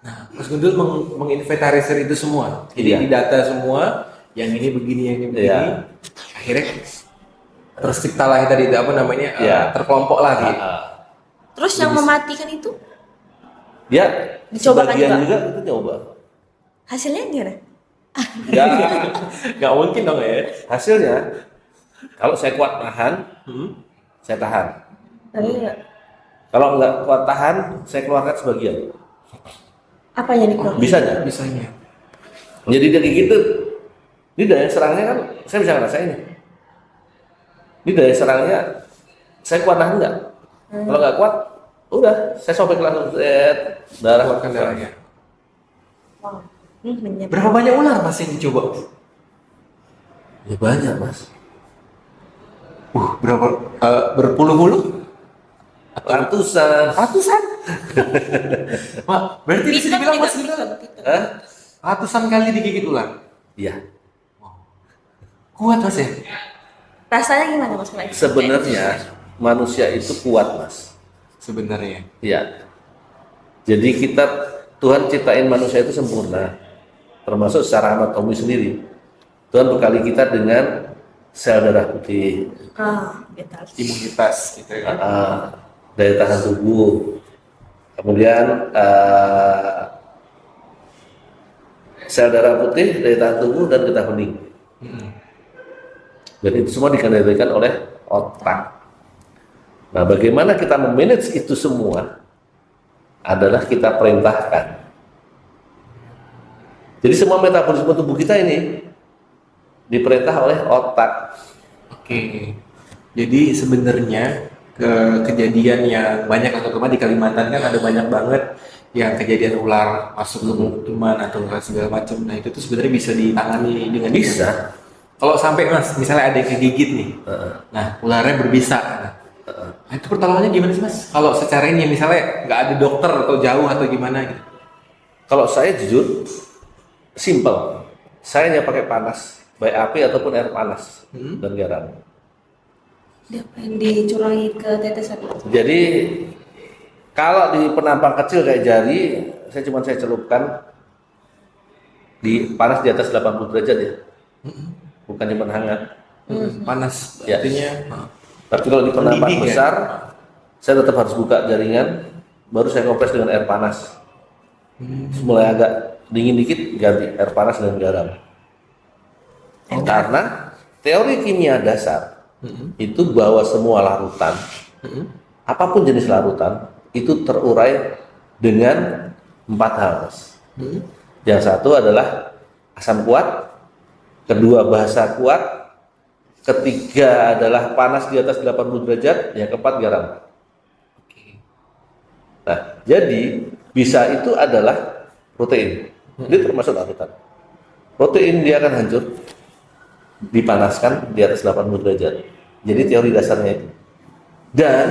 Nah, Mas Gundul menginventarisir itu semua. Jadi Iya. didata semua, yang ini begini, yang ini begini. Iya. Akhirnya tercipta lah tadi itu apa namanya? Iya. Terkelompok lagi. Terus yang mematikan itu Ya, Dicobakan sebagian juga? juga itu coba. hasilnya gimana? Ya, Nggak mungkin dong ya. hasilnya kalau saya kuat tahan, saya tahan. Tapi enggak. Kalau nggak kuat tahan, saya keluarkan sebagian. Apa yang dikeluarkan? Bisanya. Bisanya. Jadi dari gitu, ini daya serangnya kan saya bisa ngerasain nih. Ini daya serangnya saya kuat tahan nggak? Kalau nggak kuat, udah saya sobek langsung darah. Keluarkan darahnya. Wow. Menyedap. Berapa banyak ular Mas yang dicoba? Ya banyak mas. Berapa? Berpuluh-puluh? Ratusan. Ratusan? Mak, berarti bisa dibilang Mas Tidak, Gundul tidak. Hah? ratusan kali digigit ular. Iya. Kuat Mas ya? Rasanya gimana Mas? Sebenarnya manusia itu kuat mas. Sebenarnya. Iya. Jadi Tuhan ciptain manusia itu sempurna, termasuk secara anatomi sendiri. Tuhan bekali kita dengan sel darah putih, Gitu. Imunitas gitu ya. daya tahan tubuh, kemudian sel darah putih, daya tahan tubuh, dan getah bening. Dan itu semua dikendalikan oleh otak. Nah, bagaimana kita memanage itu semua adalah kita perintahkan. Jadi semua metabolisme tubuh kita ini diperintah oleh otak. Oke. Jadi sebenarnya kejadian yang banyak atau kemarin di Kalimantan kan ada banyak banget yang kejadian ular masuk ke pemukiman atau segala macam. Nah itu tuh sebenarnya bisa ditangani dengan Bisa. Kalau sampai Mas, misalnya ada yang kegigit nih, nah ularnya berbisa. Nah, itu pertolongannya gimana sih Mas? Kalau secara ini misalnya nggak ada dokter atau jauh atau gimana gitu? Kalau saya jujur, simple. Saya hanya pakai panas, baik api ataupun air panas dan garam. Dia pengen dicurangi ke tetesan. Jadi kalau di penampang kecil kayak jari, saya celupkan panas di atas 80 derajat ya, bukan cuma hangat. Panas Ya. artinya Tapi kalau di penapan mendidih ya? besar, saya tetap harus buka jaringan, baru saya kompres dengan air panas. Mulai agak dingin dikit, ganti air panas dengan garam. Karena teori kimia dasar itu bahwa semua larutan, apapun jenis larutan, itu terurai dengan 4 hal. Mas. Yang satu adalah asam kuat, kedua basa kuat, ketiga adalah panas di atas 80 derajat, yang keempat garam. Nah, jadi bisa itu adalah protein. Ini termasuk larutan. Protein dia akan hancur dipanaskan di atas 80 derajat. Jadi teori dasarnya itu. Dan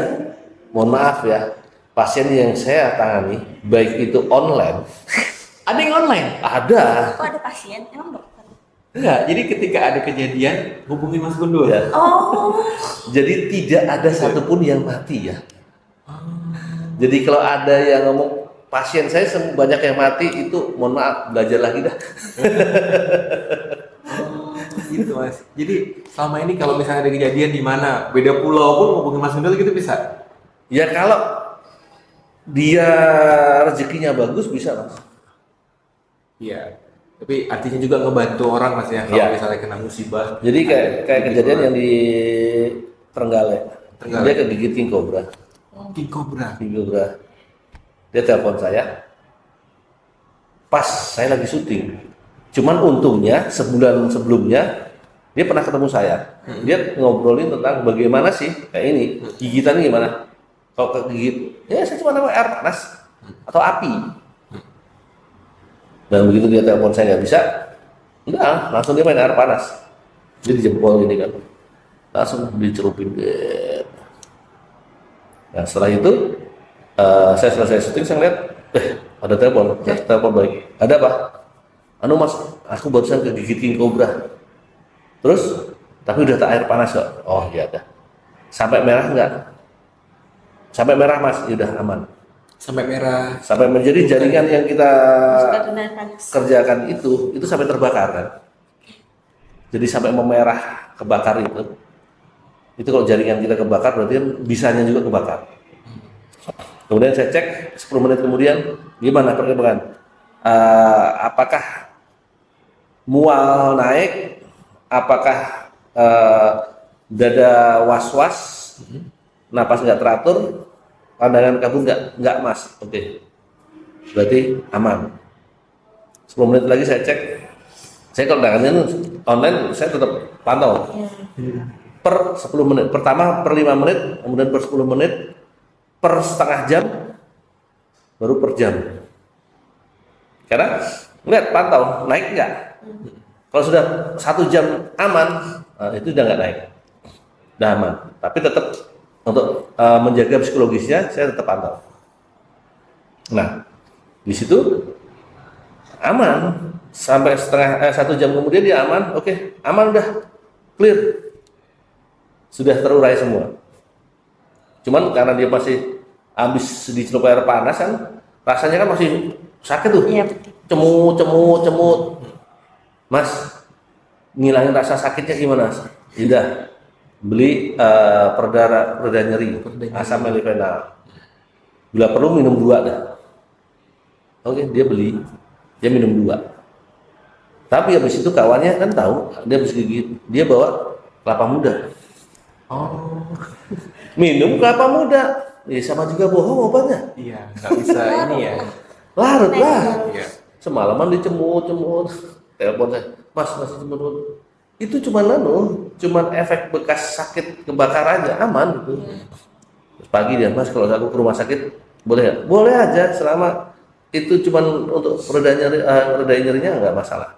mohon maaf ya, pasien yang saya tangani baik itu online, ada yang online. ada Kok ada pasien? Emang dokter? Enggak, jadi ketika ada kejadian hubungi Mas Gundul. ya. Oh, Jadi tidak ada satupun yang mati ya. Jadi kalau ada yang ngomong pasien saya banyak yang mati, itu mohon maaf, belajar lagi dah. Gitu Mas. Jadi selama ini kalau misalnya ada kejadian di mana beda pulau pun hubungi Mas Gundul gitu bisa. Ya kalau dia rezekinya bagus bisa Mas. Iya. Tapi artinya juga ngebantu orang Mas ya kalau Iya. misalnya kena musibah. Jadi kayak kejadian yang di Trenggalek. Trenggalek. Dia kegigit king cobra. King Cobra. King cobra. Dia telepon saya. Pas saya lagi syuting. Cuman untungnya sebulan sebelumnya dia pernah ketemu saya. Dia ngobrolin tentang bagaimana sih kayak ini gigitannya gimana. Kalau kegigit, ya saya cuma nama air panas atau api. Dan begitu dia telepon saya nggak bisa, enggak, langsung dia main air panas. Dia di jempol ini kan, langsung dicerupin. Nah setelah itu saya selesai syuting, saya lihat, ada telepon, telepon balik. Ada apa? Anu Mas, aku barusan kegigit king cobra. Terus, tapi udah tak air panas kok. Oh iya dah. Sampai merah enggak? Sampai merah Mas, ya udah aman. Sampai merah. Sampai menjadi jaringan yang kita sudah benar panas. kerjakan itu sampai terbakar kan. Jadi sampai memerah, kebakar itu. Itu kalau jaringan kita kebakar berarti kan bisanya juga kebakar. Kemudian saya cek 10 menit kemudian gimana perkembangan? Apakah mual naik? Apakah dada was-was? Napas nggak teratur? Pandangan kabur nggak Mas? Oke. Berarti aman. 10 menit lagi saya cek. Saya kalau tangannya online saya tetap pantau. Per 10 menit. Pertama per 5 menit, kemudian per 10 menit, per setengah jam, baru per jam. Karena lihat pantau naik nggak. Kalau sudah 1 jam aman, itu udah nggak naik, udah aman. Tapi tetap untuk menjaga psikologisnya, saya tetap pantau. Nah, di situ aman sampai 1 jam kemudian dia aman. Oke, aman udah clear, sudah terurai semua. Cuman karena dia masih habis dicelup air panas kan, rasanya kan masih sakit tuh. Iya betul. Cemut. Mas, ngilangin rasa sakitnya gimana? Tidak. Beli pereda nyeri, asam melifenal. Bila perlu minum 2 dah. Oke, dia beli, dia minum 2. Tapi habis itu kawannya kan tahu, dia habis gigit, dia bawa kelapa muda. Oh. Minum kelapa muda, sama juga bohong obatnya. Iya, nggak bisa ini ya. Larut lah. Iya. Semalaman dicemut, telepon saya, Mas masih cemut. Itu cuman efek bekas sakit kebakarannya, aman gitu. Terus pagi dia, Mas kalau aku ke rumah sakit boleh nggak? Boleh aja, selama itu cuman untuk reda nyerinya nggak masalah.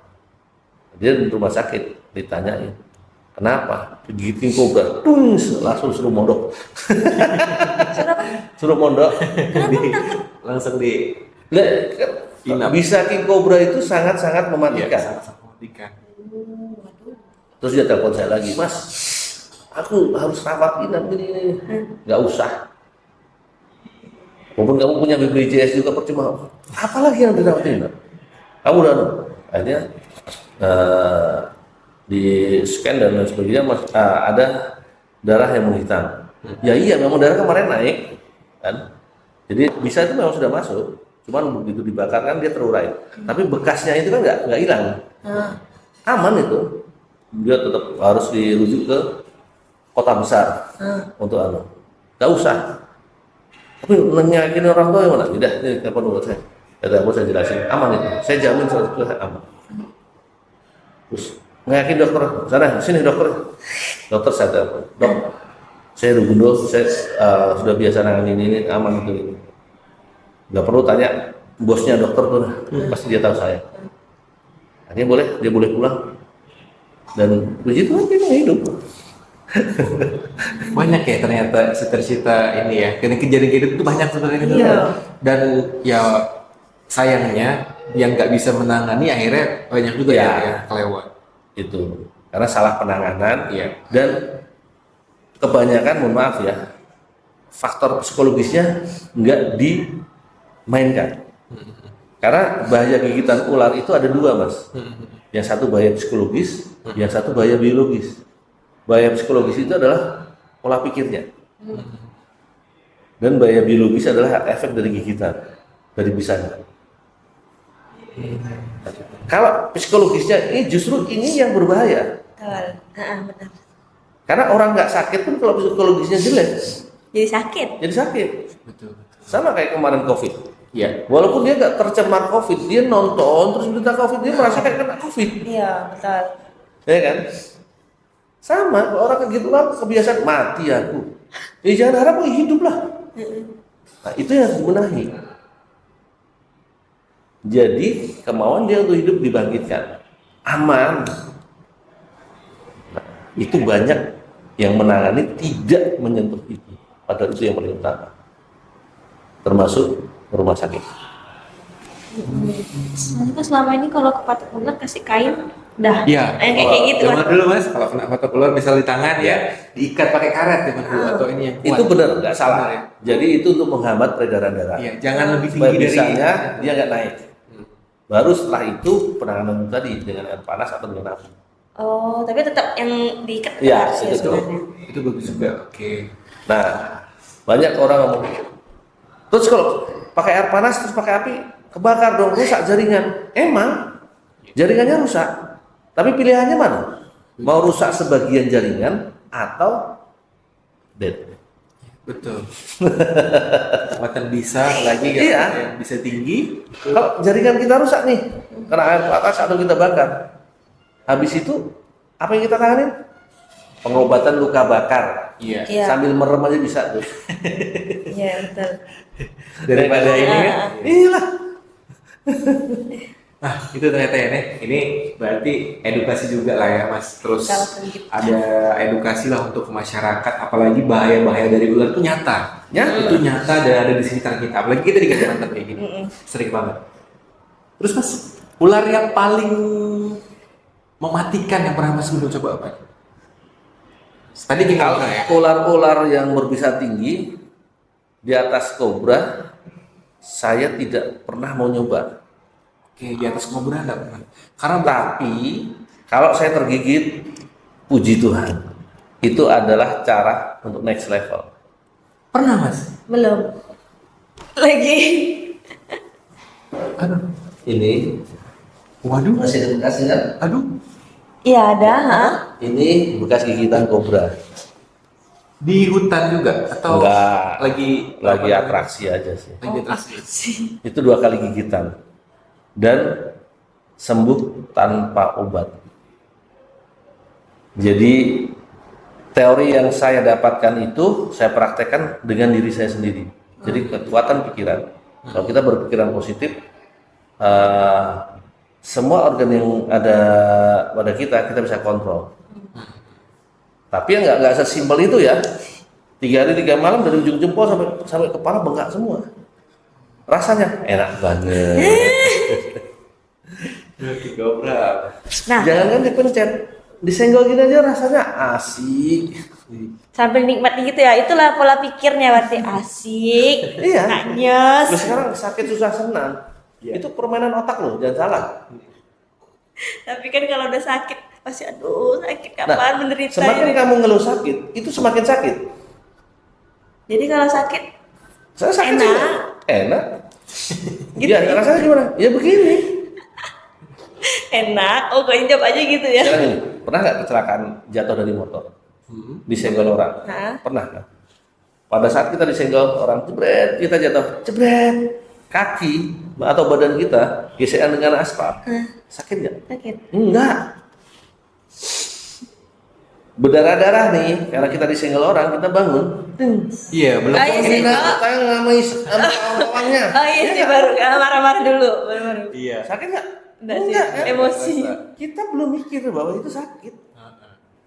Dia di rumah sakit ditanyain, kenapa? Gigitin kobra, langsung suruh mondok. Suruh mondok, langsung di. Inap. Bisa king cobra itu sangat-sangat mematikan. Iya, sangat mematikan. Terus dia telepon saya lagi, Mas, aku harus rawat inap gini. Nggak usah. Walaupun kamu punya BPJS juga percuma. Apalagi yang dirawat inap? Kamu udah Akhirnya di scan dan lain sebagainya ada darah yang menghitam. Ya iya, memang darah kemarin naik kan. Jadi bisa itu memang sudah masuk, cuman begitu dibakar kan dia terurai. Tapi bekasnya itu kan nggak hilang, aman itu. Dia tetap harus dirujuk ke kota besar untuk nggak usah. Tapi nyakitin orang tua yang mana? Udah, ini telepon dulu saya. Kata aku saya jelasin, aman itu. Saya jamin 100% aman. Terus ngayakin dokter, sana sini dokter. Dokter saya telepon, dok, saya Rugundo, saya sudah biasa nangani ini aman itu ini. Nggak perlu tanya bosnya dokter tuh, pasti dia tahu saya. Akhirnya dia boleh pulang. Dan begitu aja dia hidup. Banyak ya ternyata cerita-cerita ini ya. Karena kejadian itu banyak sebenarnya. Iya. Dan ya sayangnya yang nggak bisa menangani akhirnya banyak juga Ya. yang kelewat. Itu karena salah penanganan. Iya. Dan kebanyakan, mohon maaf ya, faktor psikologisnya nggak dimainkan. Karena bahaya gigitan ular itu ada dua, Mas. Yang satu bahaya psikologis, yang satu bahaya biologis. Bahaya psikologis itu adalah pola pikirnya. Dan bahaya biologis adalah efek dari gigitan, dari bisanya. Kalau psikologisnya ini justru ini yang berbahaya. Betul. Benar. Karena orang nggak sakit pun kalau psikologisnya jelek, Jadi sakit. jadi sakit. Betul. Sama kayak kemarin COVID. Iya. Walaupun dia nggak tercemar COVID, dia nonton terus berita COVID, dia merasa kayak kena COVID. Iya, betul. Ya kan? Sama, kalau orang kayak gitu lah kebiasaan mati aku. Ya jangan harap hidup lah. Nah, itu yang harus dibenahi. Jadi kemauan dia untuk hidup dibangkitkan, aman. Nah, itu banyak yang menangani tidak menyentuh itu, padahal itu yang paling utama. Termasuk rumah sakit. Soalnya kan selama ini kalau kepatok ular kasih kain, dah. Iya. Yang kayak gitu Zaman kan. dulu Mas, kalau kena patok ular misal di tangan ya, diikat pakai karet zaman dulu atau ini yang kuat. Itu benar, nggak salah. Benar, ya? Jadi itu untuk menghambat peredaran darah. Iya, jangan lebih Supaya tinggi dari bisanya dia nggak naik. Baru setelah itu penanganan tadi dengan air panas atau dengan api. Oh, tapi tetap yang diikat Iya, harus ya itu. sebenarnya. Itu bagus juga. Oke. Nah, banyak orang ngomong, terus kalau pakai air panas terus pakai api, kebakar dong, rusak jaringan. Emang jaringannya rusak, tapi pilihannya mana? Mau rusak sebagian jaringan atau dead? Betul. Kekuatan bisa lagi Iya. yang bisa tinggi. Kalau jaringan kita rusak nih, karena air panas atau kita bakar, habis itu apa yang kita tanganin? Pengobatan luka bakar. Iya. Iya. Sambil merem aja bisa tuh. Iya, betul. Daripada ini kan. Iyalah. Nah, itu ternyata ya, Nek. Ini berarti edukasi juga lah ya, Mas. Terus Kalau sedikit. ada edukasi lah untuk masyarakat, apalagi bahaya-bahaya dari ular itu nyata. Nyata. Itu nyata dan ada di sekitar kita. Apalagi kita di Kalimantan kayak gini. Sering banget. Terus Mas, ular yang paling mematikan yang pernah Mas udah coba apa? Tadi Kalau kita ya. ular-ular yang berbisa tinggi di atas kobra, saya tidak pernah mau nyoba. Oke, di atas kobra enggak pernah. Karena Tapi kalau saya tergigit, puji Tuhan, itu adalah cara untuk next level. pernah Mas. Belum. Lagi. Aduh. Ini Waduh. masih bekas kan? Aduh. Iya ada, ha? Ini bekas gigitan kobra. Di hutan juga atau Enggak, lagi atraksi aja sih. Lagi atraksi. Itu 2 kali gigitan dan sembuh tanpa obat. Jadi teori yang saya dapatkan itu saya praktekkan dengan diri saya sendiri. Jadi kekuatan pikiran. Kalau kita berpikiran positif, semua organ yang ada pada kita bisa kontrol. Tapi ya nggak sesimpel itu ya. 3 hari 3 malam dari ujung jempol sampai kepala bengkak semua. Rasanya enak banget. Kobra. Nah, Jangan kan dipencet, disenggol gini aja rasanya asik. sambil nikmati gitu ya. Itulah pola pikirnya berarti asik. Iya. Nggak nyes. Terus sekarang sakit susah senang. Iya. Itu permainan otak loh, jangan salah. Tapi kan kalau udah sakit pasti aduh sakit kapan Nah, menderita semakin ini. kamu ngeluh sakit, itu semakin sakit. Jadi kalau sakit Saya sakit Enak. juga. Enak. Gitu Ya, ya? rasanya gimana? Ya begini. enak, oh kok jawab aja gitu ya. Sekarang ini, pernah nggak kecelakaan jatuh dari motor? Disenggol orang? Hah? Pernah kan? Pada saat kita disenggol orang, jebret, kita jatuh, jebret, kaki atau badan kita gesekan dengan aspal. Sakit nggak? Sakit. Enggak. Berdarah-darah nih, karena kita disenggol orang, kita bangun. Iya, belum. Ah, iya sih. Enak, kita ngamais sama kawan-kawannya. Oh iya sih baru marah-marah dulu, baru. Iya. Sakit nggak? Enggak sih, kan? emosi. Kita belum mikir bahwa itu sakit.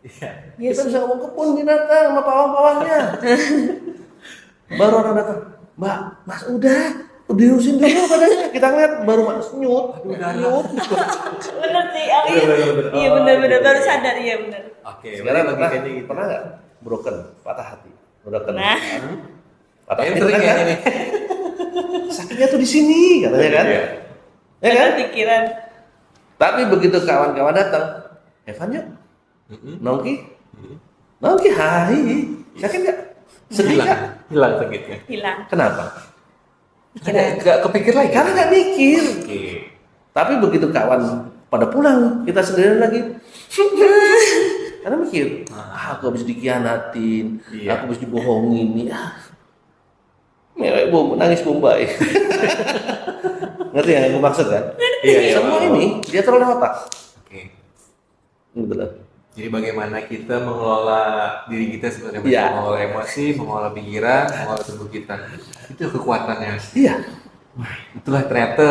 Iya. Iya Kita sih. bisa ngomong kebun binatang sama pawang-pawangnya. Baru orang datang, Mbak, Mas udah diurusin dulu badannya. Kita ngeliat baru Mas nyut. Nyut. Bener sih, oh iya. Bener. Iya bener-bener baru sadar, iya bener. Oke, Sekarang berarti pernah, logikanya gitu. pernah nggak broken, patah hati, broken. Nah. Patah Ini hati sering kan? ya ini. Sakitnya tuh di sini katanya kan? Iya. Ya kan? Ada pikiran. Tapi begitu kawan-kawan datang, Evan yuk, nongki, nongki, hai, sakit nggak? Sedih nggak? Hilang sakitnya. Hilang. Kenapa? Pikiran. Gak kepikir lagi. Karena nggak mikir. Oke. Tapi begitu kawan pada pulang, kita sendirian lagi. Karena mikir, aku habis dikhianatin, Iya. aku habis dibohongin nih. Mewek nangis Bombay. Ngerti yang aku maksud kan? Iya, Semua iya. ini dia terlalu otak. Oke. Betul. Jadi bagaimana kita mengelola diri kita sebenarnya, Iya. mengelola emosi, mengelola pikiran, mengelola tubuh kita. Itu kekuatannya. Mas. Iya. Wah, itulah ternyata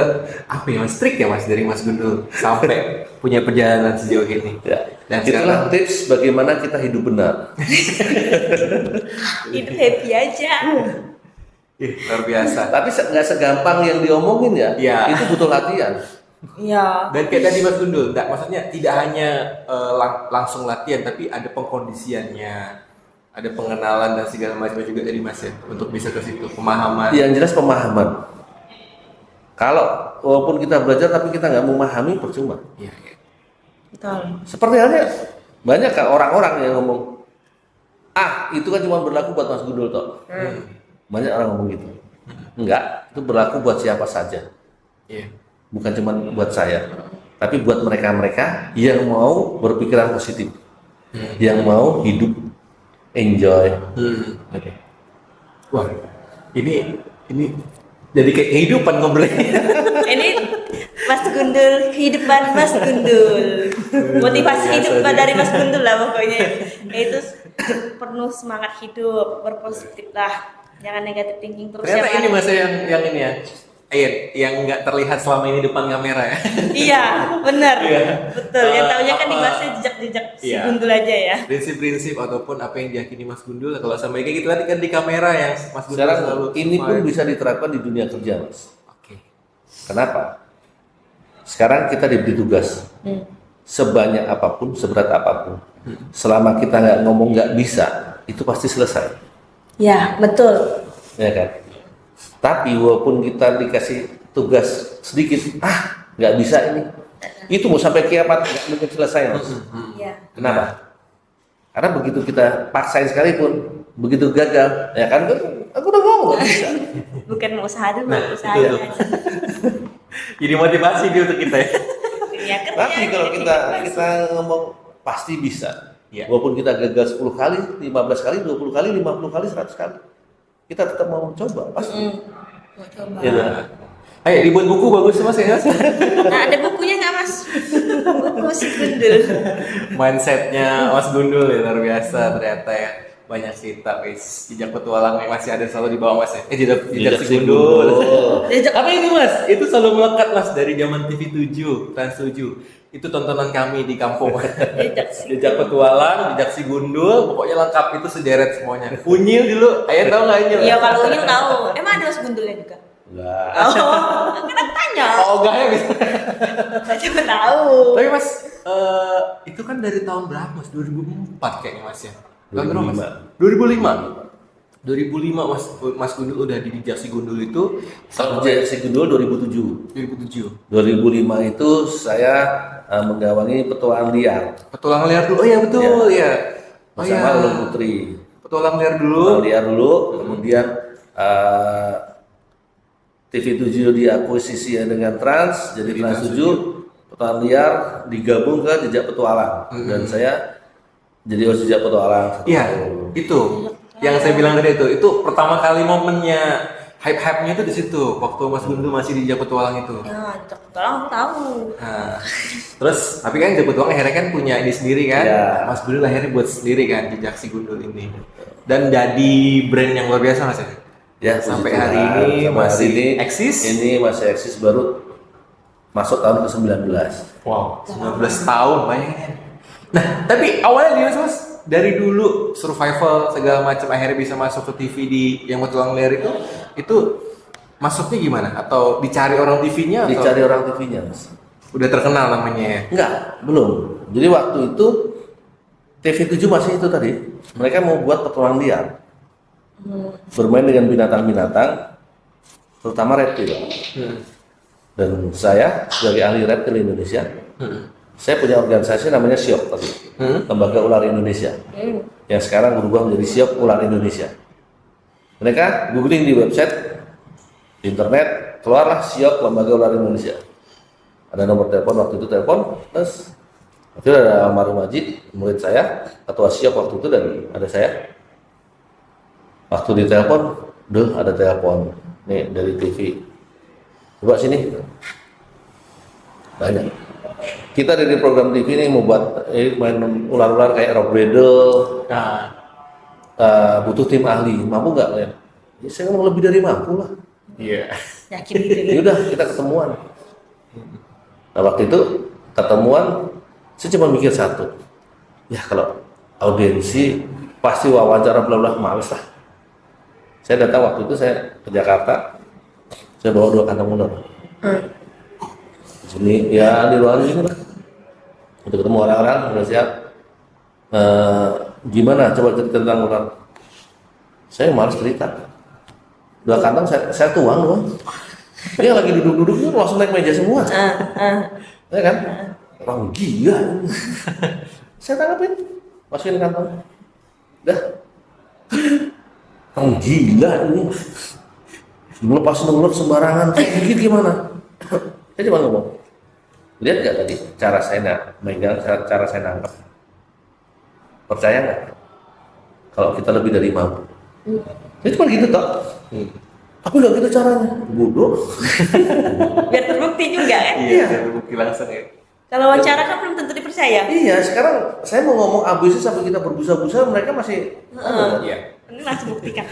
apa ya Mas, trik ya Mas dari Mas Gundul sampai punya perjalanan sejauh ini. Ya. Dan Itulah sekarang tips bagaimana kita hidup benar. Hidup happy aja. luar biasa. Tapi nggak segampang yang diomongin ya. Iya. Itu butuh latihan. Iya. Dan kayak tadi Mas Gundul, enggak, maksudnya tidak hanya langsung latihan, tapi ada pengkondisiannya, ada pengenalan dan segala macam juga dari Mas ya, untuk bisa ke situ pemahaman. Yang jelas pemahaman. Kalau walaupun kita belajar tapi kita nggak memahami percuma. Iya, iya. Betul. Seperti halnya banyak kan orang-orang yang ngomong, itu kan cuma berlaku buat Mas Gundul toh. Banyak orang ngomong gitu. Enggak, itu berlaku buat siapa saja. Iya. Bukan cuma buat saya, tapi buat mereka-mereka yang mau berpikiran positif, yang mau hidup enjoy. Oke. Wah, ini jadi kayak kehidupan ngobrolnya. Ini Mas Gundul, kehidupan Mas Gundul. Motivasi Biasa hidup sih. dari Mas Gundul lah pokoknya. Itu penuh semangat hidup, berpositif lah. Jangan negatif thinking terus Ternyata ya, ini Mas. Mas yang ini ya. Yang nggak terlihat selama ini depan kamera ya. Iya, benar. Iya. Betul. Yang taunya kan Apa- dibahasnya jejak-jejak si Iya. Gundul aja ya. Prinsip-prinsip ataupun apa yang diyakini Mas Gundul, kalau sampai kayak gitu nanti kan di kamera yang Mas Gundul Sekarang selalu ini pun smile. bisa diterapkan di dunia kerja, Mas. Oke. Kenapa? Sekarang kita diberi tugas sebanyak apapun, seberat apapun, selama kita nggak ngomong nggak bisa, itu pasti selesai, Ya, betul. ya kan? Tapi walaupun kita dikasih tugas sedikit, nggak bisa ini, itu mau sampai kiamat nggak mungkin selesai, Mas. Iya. Kenapa? Karena begitu kita paksain sekalipun, begitu gagal, ya kan? Aku udah ngomong nggak bisa. Bukan mau usaha dulu, Nah, usaha itu dulu tuh. aja. Jadi motivasi dia untuk kita ya. Dunia kerja. Tapi kalau kita motivasi. kita ngomong pasti bisa. Iya. Walaupun kita gagal 10 kali, 15 kali, 20 kali, 50 kali, 100 kali. Kita tetap mau coba, pasti. Mau coba. Ya, kan? Ayo dibuat buku bagus Mas ya. Nah, ada bukunya nggak Mas? Buku si Gundul. Mindsetnya Mas Gundul ya luar biasa ternyata ya. Banyak cerita wis. Jejak petualang yang masih ada selalu di bawah Mas ya. Jejak si Gundul. Jejak- Tapi ini Mas, itu selalu melekat Mas dari zaman TV 7, Trans 7. Itu tontonan kami di kampung. Jejak petualang, jejak si Gundul, pokoknya lengkap itu sederet semuanya. Unyil dulu, ayah tahu nggak Unyil? Iya, kalau Unyil tahu. Emang ada Mas Gundulnya juga? Enggak. Oh, kan aku tanya. Oh, enggak ya bisa. Saya cuma tahu. Tapi Mas, itu kan dari tahun berapa Mas? 2004 kayaknya Mas ya? Tahun berapa Mas? 2005. 2005 Mas Gundul udah di Jejak si Gundul itu Kerja si Gundul 2007. 2007. 2005 itu saya menggawangi petualangan liar Petualangan liar dulu. Oh iya betul ya. Oh bersama iya. Ulun Putri. Petualangan liar dulu. Petualangan liar dulu, kemudian TV7 diakuisisi dengan Trans, jadi Trans 7, petualangan liar digabung ke Jejak Petualang, dan saya jadi host Jejak Petualang. Iya, itu yang saya bilang tadi itu pertama kali momennya hype-hype-nya itu di situ waktu Mas Gundul masih di Jejak Petualang itu. Ya, Jejak Petualang aku tahu. Nah, terus tapi kan Jejak Petualang akhirnya kan punya ini sendiri kan. Iya. Mas Gundul akhirnya buat sendiri kan Jejak si Gundul ini. Dan jadi brand yang luar biasa Mas ya. Ya, Sampai puji hari Tuhan, ini sampai masih hari eksis. Ini masih eksis baru masuk tahun ke-19. Wow, 19 tahun bayangin. Nah, tapi awalnya gimana Mas? Dari dulu survival segala macam akhirnya bisa masuk ke TV di yang Petualang Liar itu masuknya gimana? Atau dicari orang TV-nya? Dicari orang TV-nya, Mas. Udah terkenal namanya ya? Enggak, belum. Jadi waktu itu TV7 masih itu tadi. Mereka mau buat petualangan liar. Bermain dengan binatang-binatang, terutama reptil. Dan saya sebagai ahli reptil Indonesia, saya punya organisasi namanya SIOK tadi, Lembaga Ular Indonesia, yang sekarang berubah menjadi SIOK Ular Indonesia. Mereka googling di website, di internet, keluarlah SIOK Lembaga Ular Indonesia. Ada nomor telepon, waktu itu telepon, terus itu ada almarhum Majid, murid saya, ketua SIOK waktu itu, dan ada saya. Waktu ditelepon, ada telepon nih dari TV. Coba sini. Banyak. Kita dari program TV ini mau buat main ular-ular kayak Rock Bradle. Nah, Butuh tim ahli. Mampu nggak ya? Ya, saya ngomong lebih dari mampu lah. iya. Yakin gitu. Ya udah, kita ketemuan. Nah, waktu itu ketemuan, saya cuma mikir satu. Ya kalau audiensi pasti wawancara bla-bla, males lah. Saya datang waktu itu, saya ke Jakarta, saya bawa 2 kantong ular. Di sini, ya di ruangan ini lah. Untuk ketemu orang-orang, udah siap. Gimana? Coba cerita tentang ular. Saya malas cerita. 2 kantong saya tuang doang. Dia lagi duduk-duduk tuh langsung naik meja semua. Ya kan? Orang gila. Saya tanggapin, masukin kantong. Dah. Orang gila ini. Melepas ular sembarangan. Saya pikir gimana? Saya cuma ngomong. Lihat nggak tadi cara saya megang, cara saya nangkap? Percaya nggak? Kalau kita lebih dari mampu. Ya cuma gitu toh. Tapi nggak gitu caranya. Bodoh. Biar terbukti juga kan. Iya, terbukti langsung ya. Kalau wawancara kan belum tentu dipercaya. Iya, sekarang saya mau ngomong ABC sampai kita berbusa-busa, mereka masih. Iya. Ini langsung buktikan.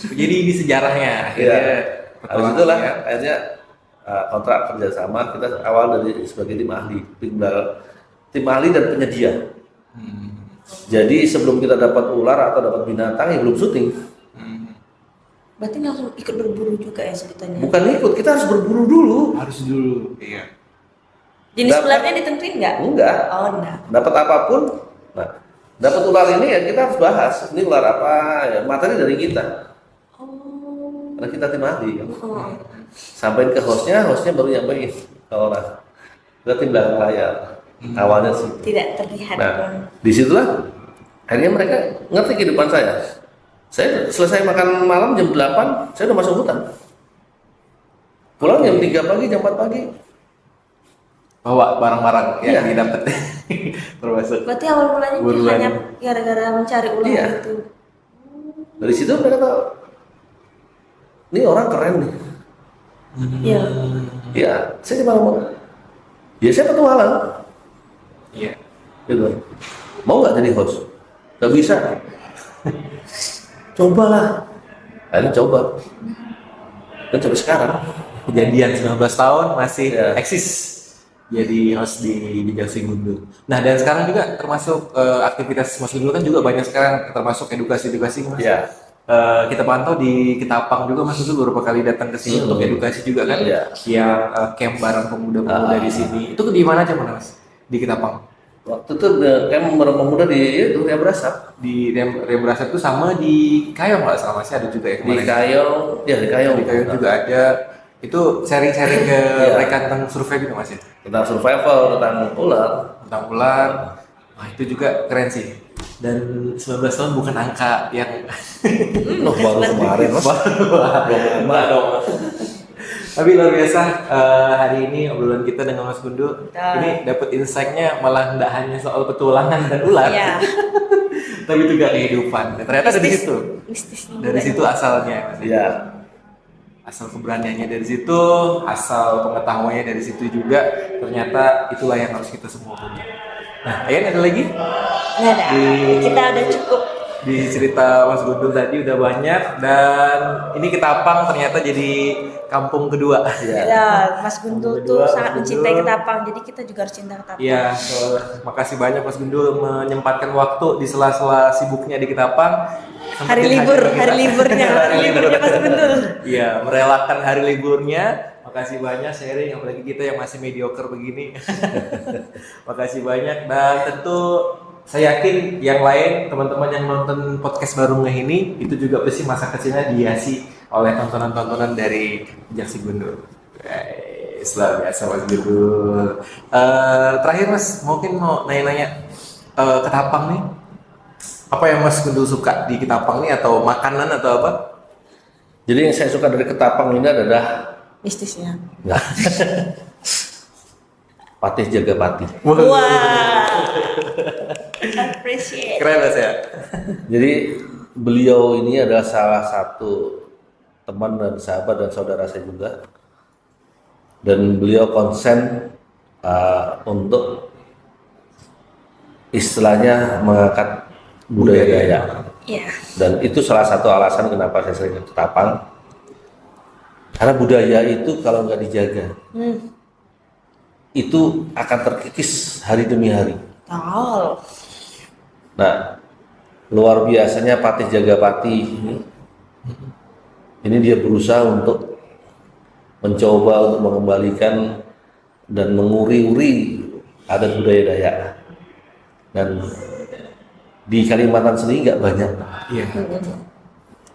Jadi ini sejarahnya Iya. akhirnya. Habis itulah akhirnya kontrak kerjasama kita awal dari sebagai tim ahli, tim ahli dan penyedia. Jadi sebelum kita dapat ular atau dapat binatang ya belum syuting. Berarti langsung ikut berburu juga ya sebetulnya. Bukan ikut, kita harus berburu dulu. Harus dulu. Iya. Jenis Dapat- ularnya ditentuin nggak? Enggak. Oh enggak. Dapat apapun, nah dapat ular ini ya kita harus bahas. Ini ular apa? Ya, materi dari kita. Oh. Karena kita tim ahli. Ya. Sampaikan ke hostnya baru nyampein. Kalau nah, kita tim belakang layar. Awalnya sih. Tidak terlihat. Nah, disitulah akhirnya mereka ngerti kehidupan saya. Saya selesai makan malam jam 8, saya udah masuk hutan. Pulang jam 3 pagi, jam 4 pagi. Bawa barang-barang Iya. yang didapat. Termasuk. Berarti awal mulanya Buruan. hanya gara-gara mencari ular Iya. itu. Dari situ mereka tahu, ini orang keren nih. Iya. Ya, saya cuma ngomong, ya saya petualang. Iya. Gitu. Mau nggak jadi host? Gak bisa. Cobalah. Akhirnya coba. Dan sampai sekarang. Kejadian 19 tahun masih Iya. eksis jadi host di Jejak Si Gundul. Nah dan sekarang juga termasuk aktivitas Mas Gundul kan juga banyak sekarang termasuk edukasi Mas. Ya. Kita pantau di Ketapang juga Mas Gundul beberapa kali datang ke sini untuk edukasi juga kan. Iya. Yang camp bareng pemuda-pemuda di sini. Itu di mana aja Mas? Di Ketapang. Waktu itu kayak pemuda di itu Ria Berasap. Di Rembrasa itu sama di Kayong nggak salah Mas ada juga ya Di kemarin. Kayong, ya di Kayong. Di Kayong juga ada. Itu sharing-sharing ke Iya. mereka tentang survei gitu Mas ya? Tentang survival, tentang ular. Tentang ular. Wah, itu juga keren sih. Dan 19 tahun bukan angka yang Loh, baru kemarin Mas. belum lama dong. Tapi luar biasa hari ini obrolan kita dengan Mas Gundul. Betul. Ini dapat insight-nya malah tidak hanya soal petualangan dan ular, Iya. tapi juga kehidupan. Dan ternyata dari situ, Mistisnya dari juga. situ asalnya. Mas. Iya. Asal keberaniannya dari situ, asal pengetahuannya dari situ juga. Ternyata itulah yang harus kita semua punya. Nah, Ayan ada lagi? Nggak ada. Kita udah cukup. Di cerita Mas Gundul tadi udah banyak, dan ini Ketapang ternyata jadi kampung kedua. Iya. Ya, Mas Gundul tuh Kedua, sangat Mas mencintai Gundul. Ketapang, jadi kita juga harus cinta Ketapang. Iya, makasih banyak Mas Gundul menyempatkan waktu di sela-sela sibuknya di Ketapang. Hari Sempetin libur, hadir kita. hari liburnya Mas Gundul. Iya, merelakan hari liburnya. Makasih banyak sharing, apalagi kita yang masih mediocre begini. Makasih banyak, dan tentu saya yakin yang lain, teman-teman yang nonton podcast baru Ngeh ini, itu juga pasti masa kecilnya dihiasi oleh tontonan-tontonan dari Jaksi Gundul. Guys, luar biasa Mas Gundul. Terakhir Mas, mungkin mau nanya-nanya Ketapang nih. Apa yang Mas Gundul suka di Ketapang nih, atau makanan atau apa? Jadi yang saya suka dari Ketapang ini adalah Mistisnya. enggak. Patih jaga patih. Wah. Appreciate. Keren Mas ya? Jadi beliau ini adalah salah satu teman dan sahabat dan saudara saya juga. Dan beliau konsen untuk istilahnya mengangkat budaya Dayak. Iya. Dan itu salah satu alasan kenapa saya sering ke Ketapang. Karena budaya itu kalau nggak dijaga, itu akan terkikis hari demi hari. Tol. Nah, luar biasanya Patih Jaga Patih ini dia berusaha untuk mencoba untuk mengembalikan dan menguri-uri adat budaya Dayak. Dan di Kalimantan sendiri nggak banyak. Iya.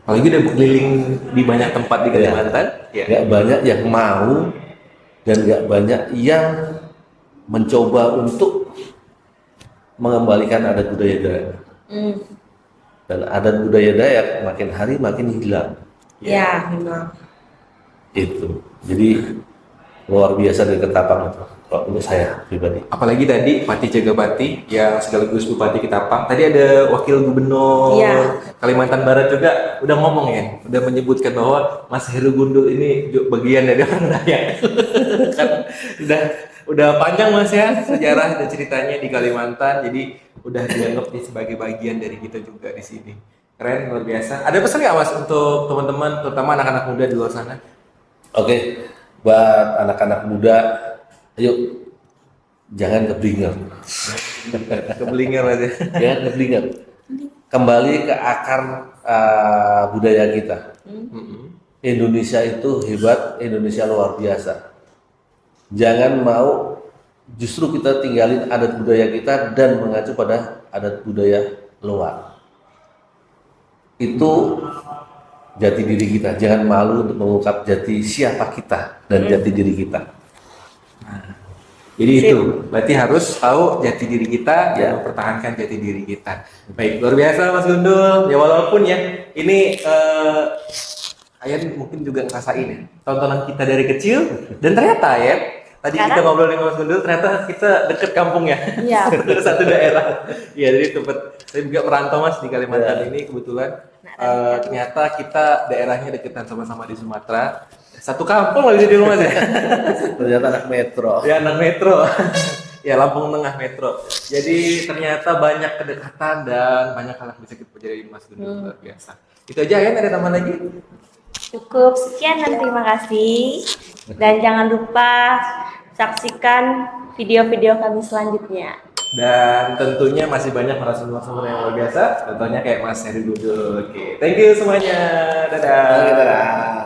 Apalagi udah berkeliling di banyak tempat di Kalimantan. Iya. Nggak banyak yang mau dan nggak banyak yang mencoba untuk mengembalikan adat budaya Dayak. Dan adat budaya Dayak makin hari makin hilang. Ya, memang. Itu. Jadi luar biasa dari Ketapang itu. Kalau menurut saya pribadi. Apalagi tadi Patih Jaga Patih yang sekaligus Bupati Ketapang. Tadi ada Wakil Gubernur Iya. Kalimantan Barat juga udah ngomong ya, udah menyebutkan bahwa Mas Heru Gundul ini bagian dari orang Dayak. Kan udah panjang Mas ya sejarah dan ceritanya di Kalimantan. Jadi udah dianggap sebagai bagian dari kita juga di sini. Keren, luar biasa. Ada pesan nggak Mas untuk teman-teman, terutama anak-anak muda di luar sana? Oke, buat anak-anak muda, ayo jangan keblinger. Keblinger Mas ya. Jangan keblinger. Kembali ke akar budaya kita. Indonesia itu hebat, Indonesia luar biasa. Jangan mau justru kita tinggalin adat budaya kita dan mengacu pada adat budaya luar. Itu jati diri kita. Jangan malu untuk mengungkap jati siapa kita dan jati diri kita. Jadi itu, berarti harus tahu jati diri kita Ya. dan mempertahankan jati diri kita. Baik, luar biasa Mas Gundul. Ya walaupun ya ini Ayan mungkin juga ngerasain ya tontonan kita dari kecil, dan ternyata ya tadi kita Sekarang? ngobrol dengan Mas Gundul, ternyata kita deket kampungnya. Iya. Dari satu daerah. Iya, jadi tempat saya juga merantau Mas di Kalimantan Ya. ini kebetulan. Ternyata kita daerahnya deketan sama-sama di Sumatera. Satu kampung lah bisa di rumah ya. Ternyata anak metro. Ya, anak metro. Ya, Lampung Tengah metro. Jadi ternyata banyak kedekatan dan banyak hal yang bisa kita pelajari di Mas Gundul. Luar biasa. Itu aja ya, ada tambahan lagi? Cukup sekian dan terima kasih. Dan jangan lupa saksikan video-video kami selanjutnya. Dan tentunya masih banyak narasumber yang luar biasa. Contohnya kayak Mas Heri Gundul. Oke, thank you semuanya. Dadah. Dadah.